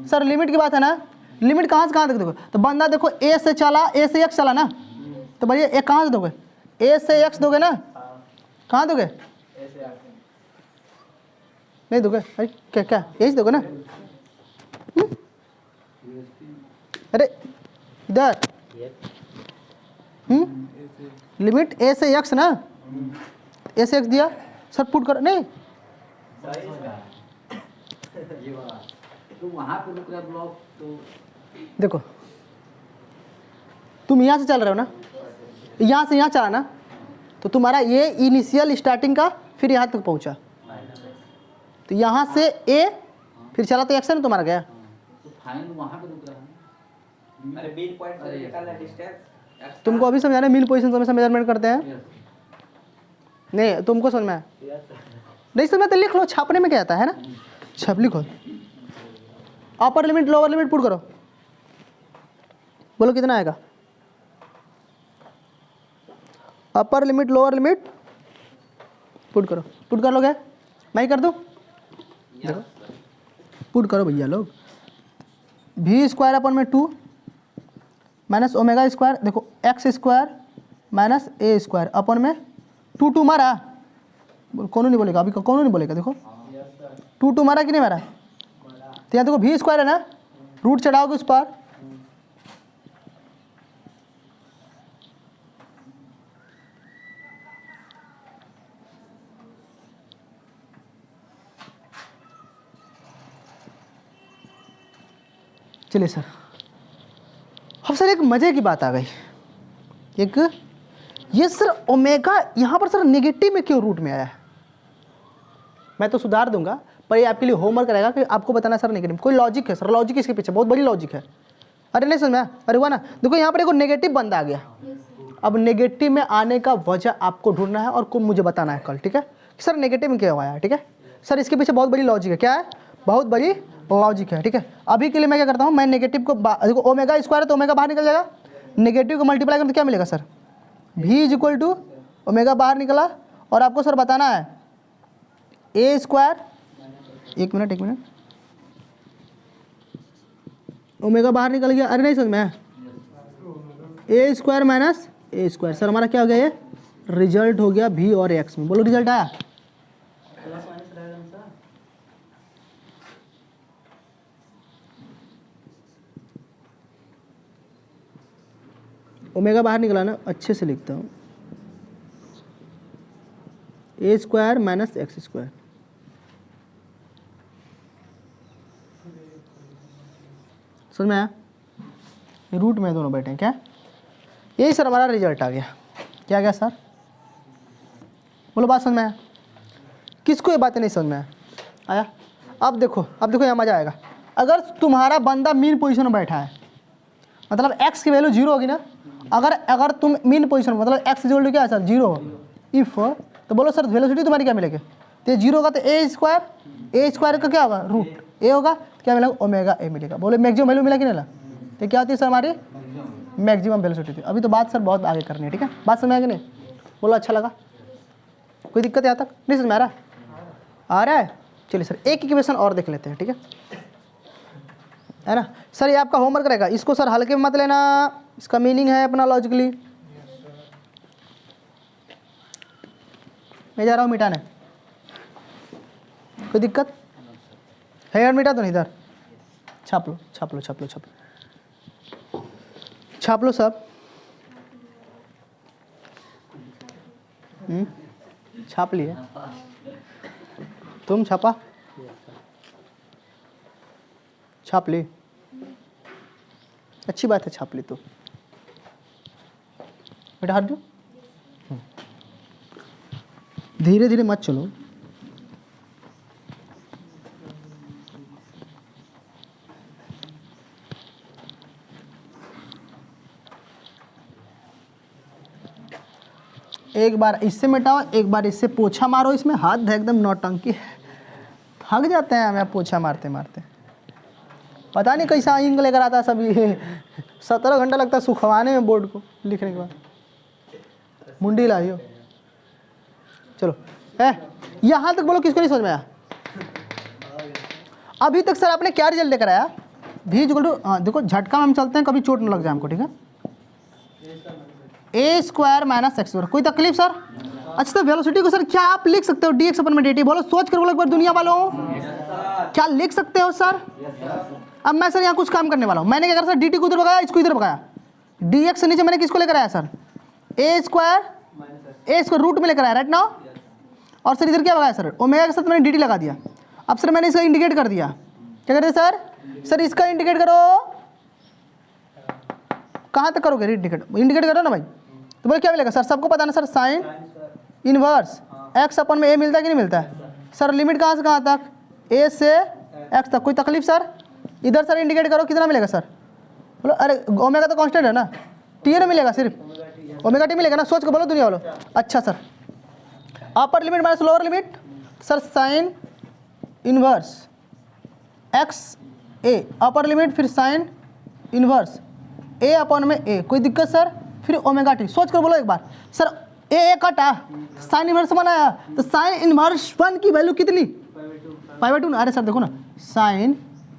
A: सर? लिमिट की बात है ना? लिमिट कहाँ से कहाँ तक दोगे? तो बंदा देखो ए से चला, ए से एक्स चला ना, तो भैया ए कहाँ से दोगे? ए से एक्स दोगे ना? कहाँ दोगे? नहीं दोगे? अरे क्या क्या यही दोगे ना? अरे इधर लिमिट ए से एक्स ना, ए से एक्स दिया सर, पुट करो। नहीं
B: तो वहाँ पे रुक रहा ब्लॉक, तो
A: देखो तुम यहाँ से चल रहे हो ना, यहाँ से यहाँ चला ना, तो तुम्हारा ये इनिशियल स्टार्टिंग का फिर यहाँ तक पहुँचा, तो यहाँ से ए फिर चला तो एक्शन तुम्हारा गया।
B: तो फाइनल वहाँ पे रुक रहा है। अरे मीन पॉइंट से निकालना डिस्टेंस।
A: तुमको अभी समझा रहे मीन पोजीशन से मेजरमेंट करते हैं। नहीं तुमको समझ में आया? नहीं समझ में तो लिख लो, छापने में क्या आता है ना? छाप लिखो। Upper limit lower limit put करो, बोलो कितना आएगा? Upper limit lower limit put करो। पुट कर लोगे? मैं ही कर दूँ? देखो पुट करो भैया लोग। भी स्क्वायर अपन में 2 माइनस ओमेगा स्क्वायर, देखो एक्स स्क्वायर माइनस ए स्क्वायर अपन में 2 मारा, कौन नहीं बोलेगा? अभी कौन नहीं बोलेगा? देखो 2 मारा कि नहीं मारा? तो यहाँ देखो भी स्क्वायर है ना, रूट चढ़ाओगे उस पर, चलिए सर। अब सर एक मजे की बात आ गई, एक ये सर ओमेगा यहाँ पर सर नेगेटिव में क्यों रूट में आया है? मैं तो सुधार दूंगा, पर ये आपके लिए होमवर्क रहेगा कि आपको बताना सर नेगेटिव। कोई लॉजिक है सर, लॉजिक इसके पीछे बहुत बड़ी लॉजिक है। अरे नहीं समझ में, अरे हुआ ना, देखो यहाँ पर एक नेगेटिव बंदा आ गया। अब नेगेटिव में आने का वजह आपको ढूंढना है और मुझे बताना है कल, ठीक है सर नेगेटिव में क्या आया, ठीक है सर इसके पीछे बहुत बड़ी लॉजिक है। क्या है? बहुत बड़ी लॉजिक है, ठीक है। अभी के लिए मैं क्या करता हूँ, मैं नेगेटिव को देखो ओमेगा स्क्वायर है तो ओमेगा बाहर निकल जाएगा, नेगेटिव को मल्टीप्लाई करें तो क्या मिलेगा सर, भी इज इक्वल टू ओमेगा बाहर निकला, और आपको सर बताना है ए स्क्वायर, एक मिनट, ओमेगा बाहर निकल गया, अरे नहीं समझ में, ए स्क्वायर माइनस ए स्क्वायर, सर हमारा क्या हो गया, ये रिजल्ट हो गया भी और एक्स में। बोलो रिजल्ट आया,
B: प्लस माइनस रहेगा ना सर।
A: ओमेगा बाहर निकला ना, अच्छे से लिखता हूँ, ए स्क्वायर माइनस एक्स स्क्वायर, समझ में आया, रूट में दोनों बैठे हैं क्या, यही सर हमारा रिजल्ट आ गया। क्या गया सर, बोलो बात समझ में आया, किसको ये बातें नहीं समझ में आया? अब देखो यहाँ मजा आएगा। अगर तुम्हारा बंदा मीन पोजीशन में बैठा है, मतलब x की वैल्यू 0 होगी ना, अगर तुम मीन पोजीशन मतलब x इक्वल टू क्या है सर 0, इफ तो बोलो सर वेलोसिटी तुम्हारी क्या मिलेगी, तो 0 होगा तो ए स्क्वायर का क्या होगा रूट ए होगा, क्या मिलेगा ओमेगा ए मिलेगा। बोलो मैक्सिमम वैल्यू मिला कि नहीं, तो क्या होती है सर हमारी मैक्सिमम वेलोसिटी थी। अभी तो बात सर बहुत आगे करनी है, ठीक है बात समझ में आएगी नहीं, बोलो अच्छा लगा, कोई दिक्कत यहाँ तक नहीं समझ में आ रहा है? चलिए सर एक इक्वेशन और देख लेते हैं, ठीक है ना सर, ये आपका होमवर्क रहेगा, इसको सर हल्के में मत लेना, इसका मीनिंग है अपना लॉजिकली। मैं जा रहा हूँ मिटाने, कोई दिक्कत है यार, मिटा दो नहीं इधर, छाप लो सब, छाप लिए, तुम छापा, छाप ली, अच्छी बात है छाप ली तो, बेटा हाथ दो, धीरे धीरे मत चलो, एक बार इससे मिटाओ, एक बार इससे पोछा मारो, इसमें हाथ एकदम नौटंकी थक जाते हैं हमें पोछा मारते मारते, पता नहीं कैसा इंक लेकर आता है सब, ये 17 घंटा लगता है सुखवाने में बोर्ड को लिखने के बाद, मुंडी लाइयो। चलो यहाँ तक बोलो किसको नहीं समझ में आया? अभी तक सर आपने क्या रिजल्ट लेकर आया, भी इक्वल टू, देखो झटका में हम चलते हैं, कभी चोट न लग जाए हमको, ठीक है, ए स्क्वायर माइनस एक्स स्क्वायर, कोई तकलीफ सर? अच्छा तो वेलोसिटी को सर क्या आप लिख सकते हो dx अपन में dt, बोलो सोच कर बोलो एक बार दुनिया वालों, क्या लिख सकते हो सर? अब मैं सर यहाँ कुछ काम करने वाला हूँ, मैंने क्या करा सर, dt को इधर भगाया, इसको इधर भगाया, dx से नीचे मैंने किसको लेकर आया सर, ए स्क्वायर रूट में लेकर आया राइट नाउ, और सर इधर क्या भगाया सर, ओमेगा के साथ मैंने dt लगा दिया। अब सर मैंने इसका इंडिकेट कर दिया, क्या करते सर इसका इंडिकेट करो, कहाँ तक करोगे इंडिकेट करो ना भाई, तो बोले क्या मिलेगा सर, सबको पता ना सर, साइन इनवर्स x अपन में a मिलता है कि नहीं मिलता है सर, लिमिट कहाँ से कहाँ तक, a से x तक, कोई तकलीफ सर? इधर सर इंडिकेट करो कितना मिलेगा सर, बोलो अरे ओमेगा तो कांस्टेंट है ना, टी ना मिलेगा, सिर्फ ओमेगा टी मिलेगा ना, सोच के बोलो दुनिया बोलो। अच्छा sir upper limit minus lower limit sir, sine inverse x a upper limit, फिर साइन इनवर्स a अपॉन में a, कोई दिक्कत सर? फिर ओमेगा टी, सोच कर बोलो एक बार सर, ए कटा साइन इनवर्स वन आया, तो साइन इनवर्स वन की वैल्यू कितनी, π/2 ना, अरे सर देखो ना साइन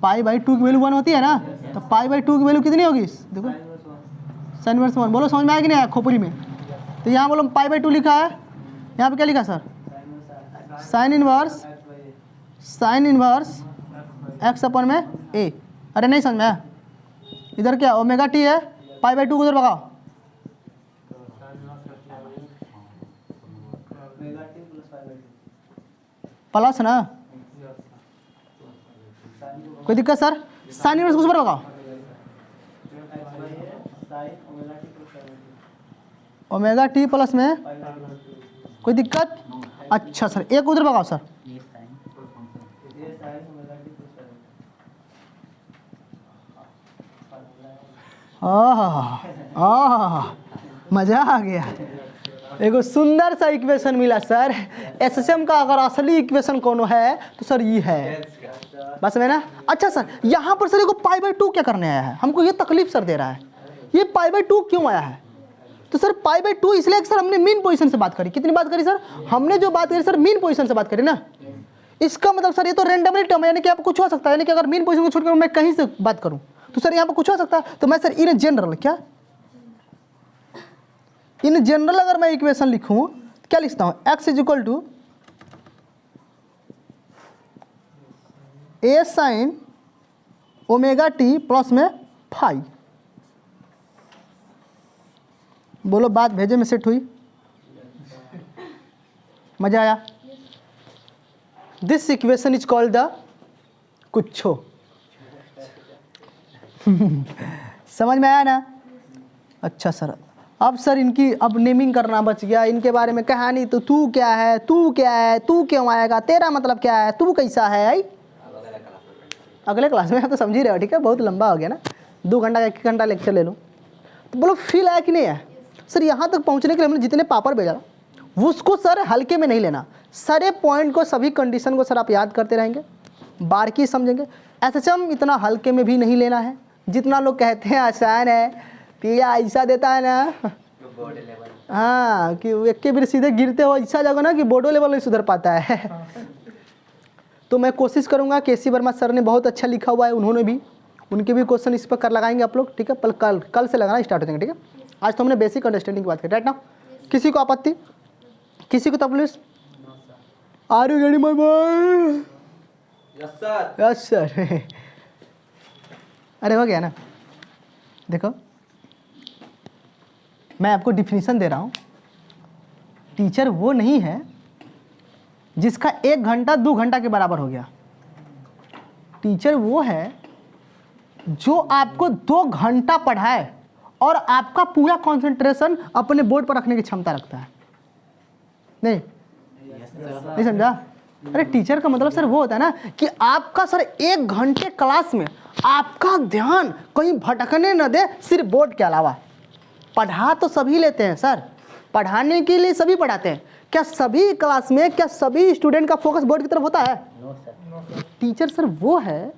A: π/2 की वैल्यू 1 होती है ना, तो π/2 की वैल्यू कितनी होगी, देखो साइन इनवर्स 1, बोलो समझ में आया कि नहीं आया खोपड़ी में? तो यहाँ बोलो π/2 लिखा है, यहाँ पे क्या लिखा sir, sine inverse x upon में ए। अरे नहीं समझ में आया, इधर क्या ओमेगा टी है, पाई बाई 2 को उधर भगाओ, प्लस ना, कोई दिक्कत सर? साइन इनवर्स को ऊपर भगाओ, ओमेगा टी प्लस में कोई दिक्कत? अच्छा सर, एक उधर भगाओ सर, मजा आ गया। एगो सुंदर सा इक्वेशन मिला सर। एसएसएम का अगर असली इक्वेशन कौन है तो सर ये है, बस में ना। अच्छा सर, यहाँ पर सर एगो पाई बाई 2 क्या करने आया है, हमको ये तकलीफ सर दे रहा है, ये पाई बाई 2 क्यों आया है? तो सर पाई बाई 2 इसलिए सर हमने मीन पोजीशन से बात करी। कितनी बात करी सर? हमने जो बात करी सर मीन पोजीशन से बात करी ना। इसका मतलब सर ये तो रैंडमली टर्म है, यानी कि आप कुछ हो सकता है, यानी कि अगर मीन पोजीशन को छोड़कर मैं कहीं से बात करूं तो सर यहाँ पर कुछ हो सकता है। तो मैं सर इन जनरल, क्या इन जनरल अगर मैं इक्वेशन लिखूं तो क्या लिखता हूं? x is equal to A sine omega t plus में फाई। बोलो बात भेजे में सेट हुई? मजा आया? This equation is called the कुछो। समझ में आया ना? अच्छा सर, अब सर इनकी अब नेमिंग करना बच गया, इनके बारे में कहानी। तो तू क्या है, तू क्या है, तू क्यों आएगा, तेरा मतलब क्या है, तू कैसा है? आई अगले क्लास में, आप तो समझ ही रहे हो, ठीक है? बहुत लंबा हो गया ना, 2 घंटा का 1 घंटा लेक्चर ले लो। तो बोलो फील आया कि नहीं है? सर यहाँ तक पहुँचने के लिए हमने जितने पापड़ भेजा वो उसको सर हल्के में नहीं लेना, सारे पॉइंट को, सभी कंडीशन को सर आप याद करते रहेंगे, बारीकी समझेंगे। एसएचएम इतना हल्के में भी नहीं लेना है, जितना लोग कहते हैं आसान है, पिया ऐसा देता है ना, हाँ, कि एक के भी सीधे गिरते हो ऐसा जगह ना कि बोर्डो लेवल नहीं सुधर पाता है। तो मैं कोशिश करूंगा, केसी वर्मा सर ने बहुत अच्छा लिखा हुआ है, उन्होंने भी, उनके भी क्वेश्चन इस पर कर लगाएंगे आप लोग, ठीक है? कल से लगाना स्टार्ट हो जाएंगे, ठीक है? आज तो हमने बेसिक अंडरस्टैंडिंग की बात की, राइट ना? किसी को आपत्ति, किसी को तकलीफ? Are you ready my boy? Yes sir, yes sir. अरे हो गया ना? देखो मैं आपको डिफिनीशन दे रहा हूँ, टीचर वो नहीं है जिसका 1 घंटा 2 घंटा के बराबर हो गया। टीचर वो है जो आपको 2 घंटा पढ़ाए और आपका पूरा कंसंट्रेशन अपने बोर्ड पर रखने की क्षमता रखता है। नहीं नहीं समझा? अरे टीचर का मतलब सर वो होता है ना कि आपका सर 1 घंटे क्लास में आपका ध्यान कहीं भटकने न दे, सिर्फ बोर्ड के अलावा। पढ़ा तो सभी लेते हैं सर, पढ़ाने के लिए सभी पढ़ाते हैं, क्या सभी क्लास में, क्या सभी स्टूडेंट का फोकस बोर्ड की तरफ होता है? टीचर सर वो है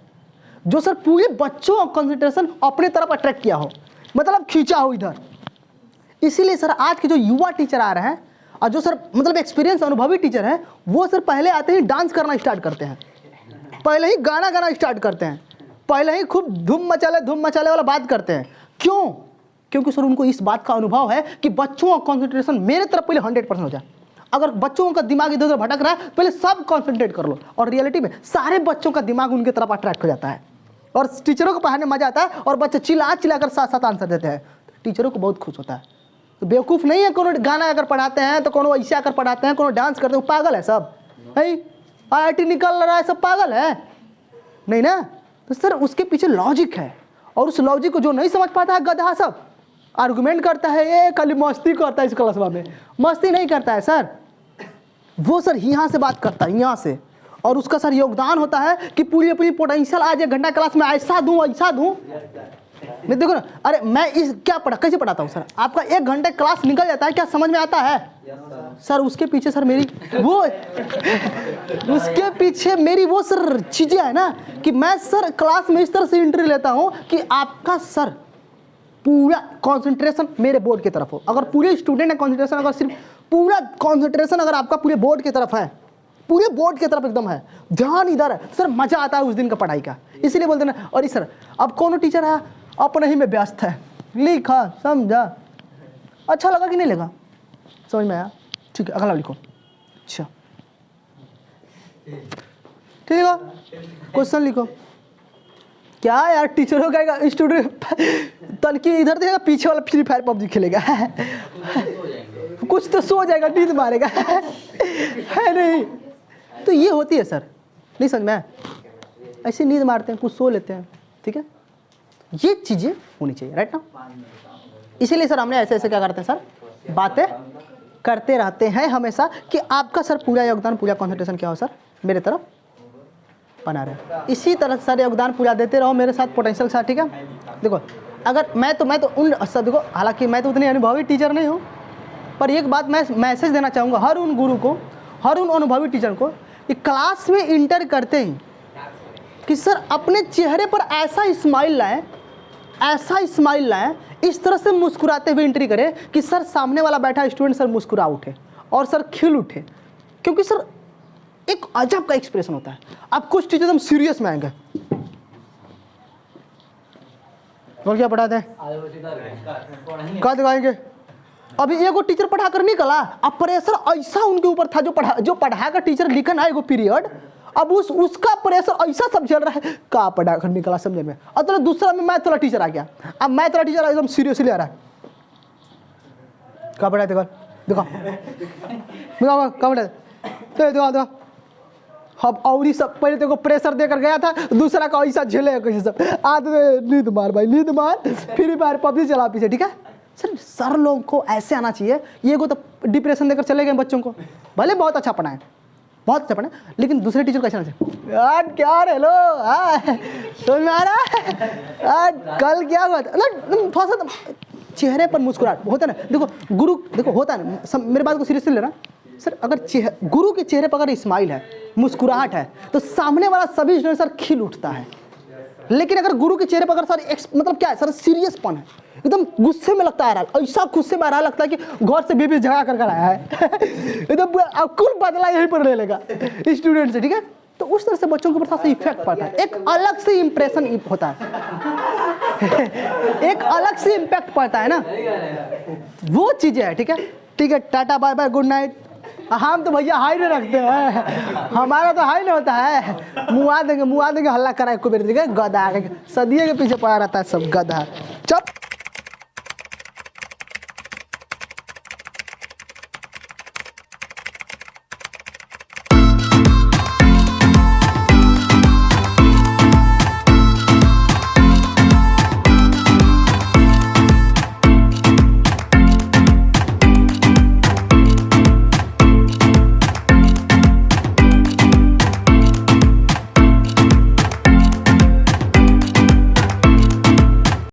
A: जो सर पूरे बच्चों का कंसंट्रेशन अपने तरफ अट्रैक्ट किया हो, मतलब खींचा हो इधर। इसीलिए सर आज के जो युवा टीचर आ रहे हैं और जो सर मतलब एक्सपीरियंस अनुभवी टीचर हैं, वो सर पहले आते ही डांस करना स्टार्ट करते हैं, पहले ही गाना गाना स्टार्ट करते हैं, पहले ही खूब धूम मचाले वाला बात करते हैं। क्यों? क्योंकि सर उनको इस बात का अनुभव है कि बच्चों का कंसंट्रेशन मेरे तरफ पहले 100% हो जाए। अगर बच्चों का दिमाग इधर उधर भटक रहा है, पहले सब कंसंट्रेट कर लो, और रियलिटी में सारे बच्चों का दिमाग उनके तरफ अट्रैक्ट हो जाता है, और टीचरों को पढ़ाने में मजा आता है, और बच्चे चिल्ला कर साथ साथ आंसर देते हैं, टीचरों को बहुत खुश होता है। तो बेवकूफ़ नहीं है, कोनो गाना अगर पढ़ाते हैं तो कोनो ऐसे आकर पढ़ाते हैं, कोनो डांस करते हैं, पागल है सब, नहीं IIT निकल रहा है, सब पागल है नहीं ना? तो सर उसके पीछे लॉजिक है, और उस लॉजिक को जो नहीं समझ पाता है, गधा सब आर्गुमेंट करता है, ये खाली मस्ती करता है, इस क्लास में मस्ती नहीं करता है सर, वो सर यहाँ से बात करता है, यहाँ से, और उसका सर योगदान होता है कि पूरी अपनी पोटेंशियल आज 1 घंटा क्लास में ऐसा दूँ। मैं देखो ना, अरे मैं इस क्या कैसे पढ़ाता हूँ सर, आपका 1 घंटे क्लास निकल जाता है, क्या समझ में आता है? सर उसके पीछे सर मेरी वो उसके पीछे मेरी वो सर चीज़ें है ना कि मैं सर क्लास में इस तरह से एंट्री लेता हूँ कि आपका सर पूरा कंसंट्रेशन मेरे बोर्ड की तरफ हो। अगर पूरे स्टूडेंट का कंसंट्रेशन, अगर सिर्फ पूरा कंसंट्रेशन अगर आपका पूरे बोर्ड की तरफ है, पूरे बोर्ड की तरफ एकदम है, ध्यान इधर है, सर मजा आता है उस दिन का पढ़ाई का। इसलिए बोलते ना, और सर अब कौन टीचर है अपने ही में व्यस्त है, लिखा समझा, अच्छा लगा कि नहीं लगा, समझ में आया? ठीक है, अगला लिखो। अच्छा ठीक है, क्वेश्चन लिखो। क्या यार टीचरों का स्टूडेंट तनकी इधर देखेगा, पीछे वाला फ्री फायर पबजी खेलेगा कुछ तो सो जाएगा, नींद मारेगा है नहीं। तो ये होती है सर, नहीं समझ में, ऐसे नींद मारते हैं, कुछ सो लेते हैं, ठीक है। ये चीज़ें होनी चाहिए, राइट ना। इसीलिए सर हमने ऐसे ऐसे क्या करते हैं सर, बातें करते रहते हैं हमेशा कि आपका सर पूरा योगदान, पूरा कॉन्सेंट्रेशन क्या हो सर मेरे तरफ बना रहे। इसी तरह सर योगदान पूरा देते रहो मेरे साथ, पोटेंशियल के साथ, ठीक है। देखो अगर मैं तो उन सब, देखो हालांकि मैं तो उतनी अनुभवी टीचर नहीं हूँ, पर एक बात मैं मैसेज देना चाहूँगा हर उन गुरु को, हर उन अनुभवी टीचर को, कि क्लास में इंटर करते ही कि सर अपने चेहरे पर ऐसा स्माइल लाएं, ऐसा स्माइल लाएं, इस तरह से मुस्कुराते हुए एंट्री करें कि सर सामने वाला बैठा स्टूडेंट सर मुस्कुरा उठे और सर खिल उठे। क्योंकि सर एक अजब का एक्सप्रेशन होता है। अब कुछ टीचर एकदम सीरियस में आएंगे, और क्या पढ़ाते हैं, क्या दिखाएंगे। अभी एगो टीचर पढ़ा कर निकला, अब प्रेशर ऐसा उनके ऊपर था, जो पढ़ा कर टीचर लिखा ना एगो पीरियड, अब उसका प्रेशर ऐसा सब चल रहा है, कहाँ पढ़ा कर निकला समझे में। और तो दूसरा में मैथ वाला टीचर आ गया, अब मैथ वाला टीचर एकदम सीरियसली आ रहा है, कहाँ पढ़ा देखो देखो देखो कहाँ पढ़ा देखो देखो। अब और ही सब पहले देखो प्रेशर देकर गया था, दूसरा का ऐसा झेले कैसे सब, आदमी नींद मार भाई नींद मार, फ्री फायर पबजी चला पीछे, ठीक है। सर लोगों को ऐसे आना चाहिए। ये को तो डिप्रेशन देकर चले गए बच्चों को, भले बहुत अच्छा पढ़ाएं, बहुत अच्छा पढ़ाएं, लेकिन दूसरे टीचर को ऐसा आना चाहिए, यार क्या रे लो समझ में आ रहा है, कल क्या हुआ ना, थोड़ा सा चेहरे पर मुस्कुराहट होता है ना। देखो गुरु, देखो होता है ना, मेरे बात को सीरियसली ले रहा सर, अगर गुरु के चेहरे पर अगर स्माइल है, मुस्कुराहट है, तो सामने वाला सभी स्टूडेंट सर खिल उठता है। लेकिन अगर गुरु के चेहरे पर अगर सर मतलब क्या है सर, सीरियसपन है, एकदम गुस्से में लगता है, ऐसा गुस्से में आ रहा लगता है कि घर से बेबी झगड़ा कर आया है एकदम कुल बदला यहीं पर ले लेगा स्टूडेंट से, ठीक है। तो उस तरह से बच्चों के ऊपर थोड़ा इफेक्ट पड़ता है, एक अलग से इंप्रेशन होता है एक अलग से इम्पैक्ट पड़ता है ना, वो चीजें है, ठीक है। ठीक है, tata bye bye good night. हम तो भैया हाई नहीं रखते हैं, हमारा तो हाई नहीं होता है, मुआ देंगे हल्ला कराए को बेर, गधा सदिये के पीछे पड़ा रहता है सब गधा।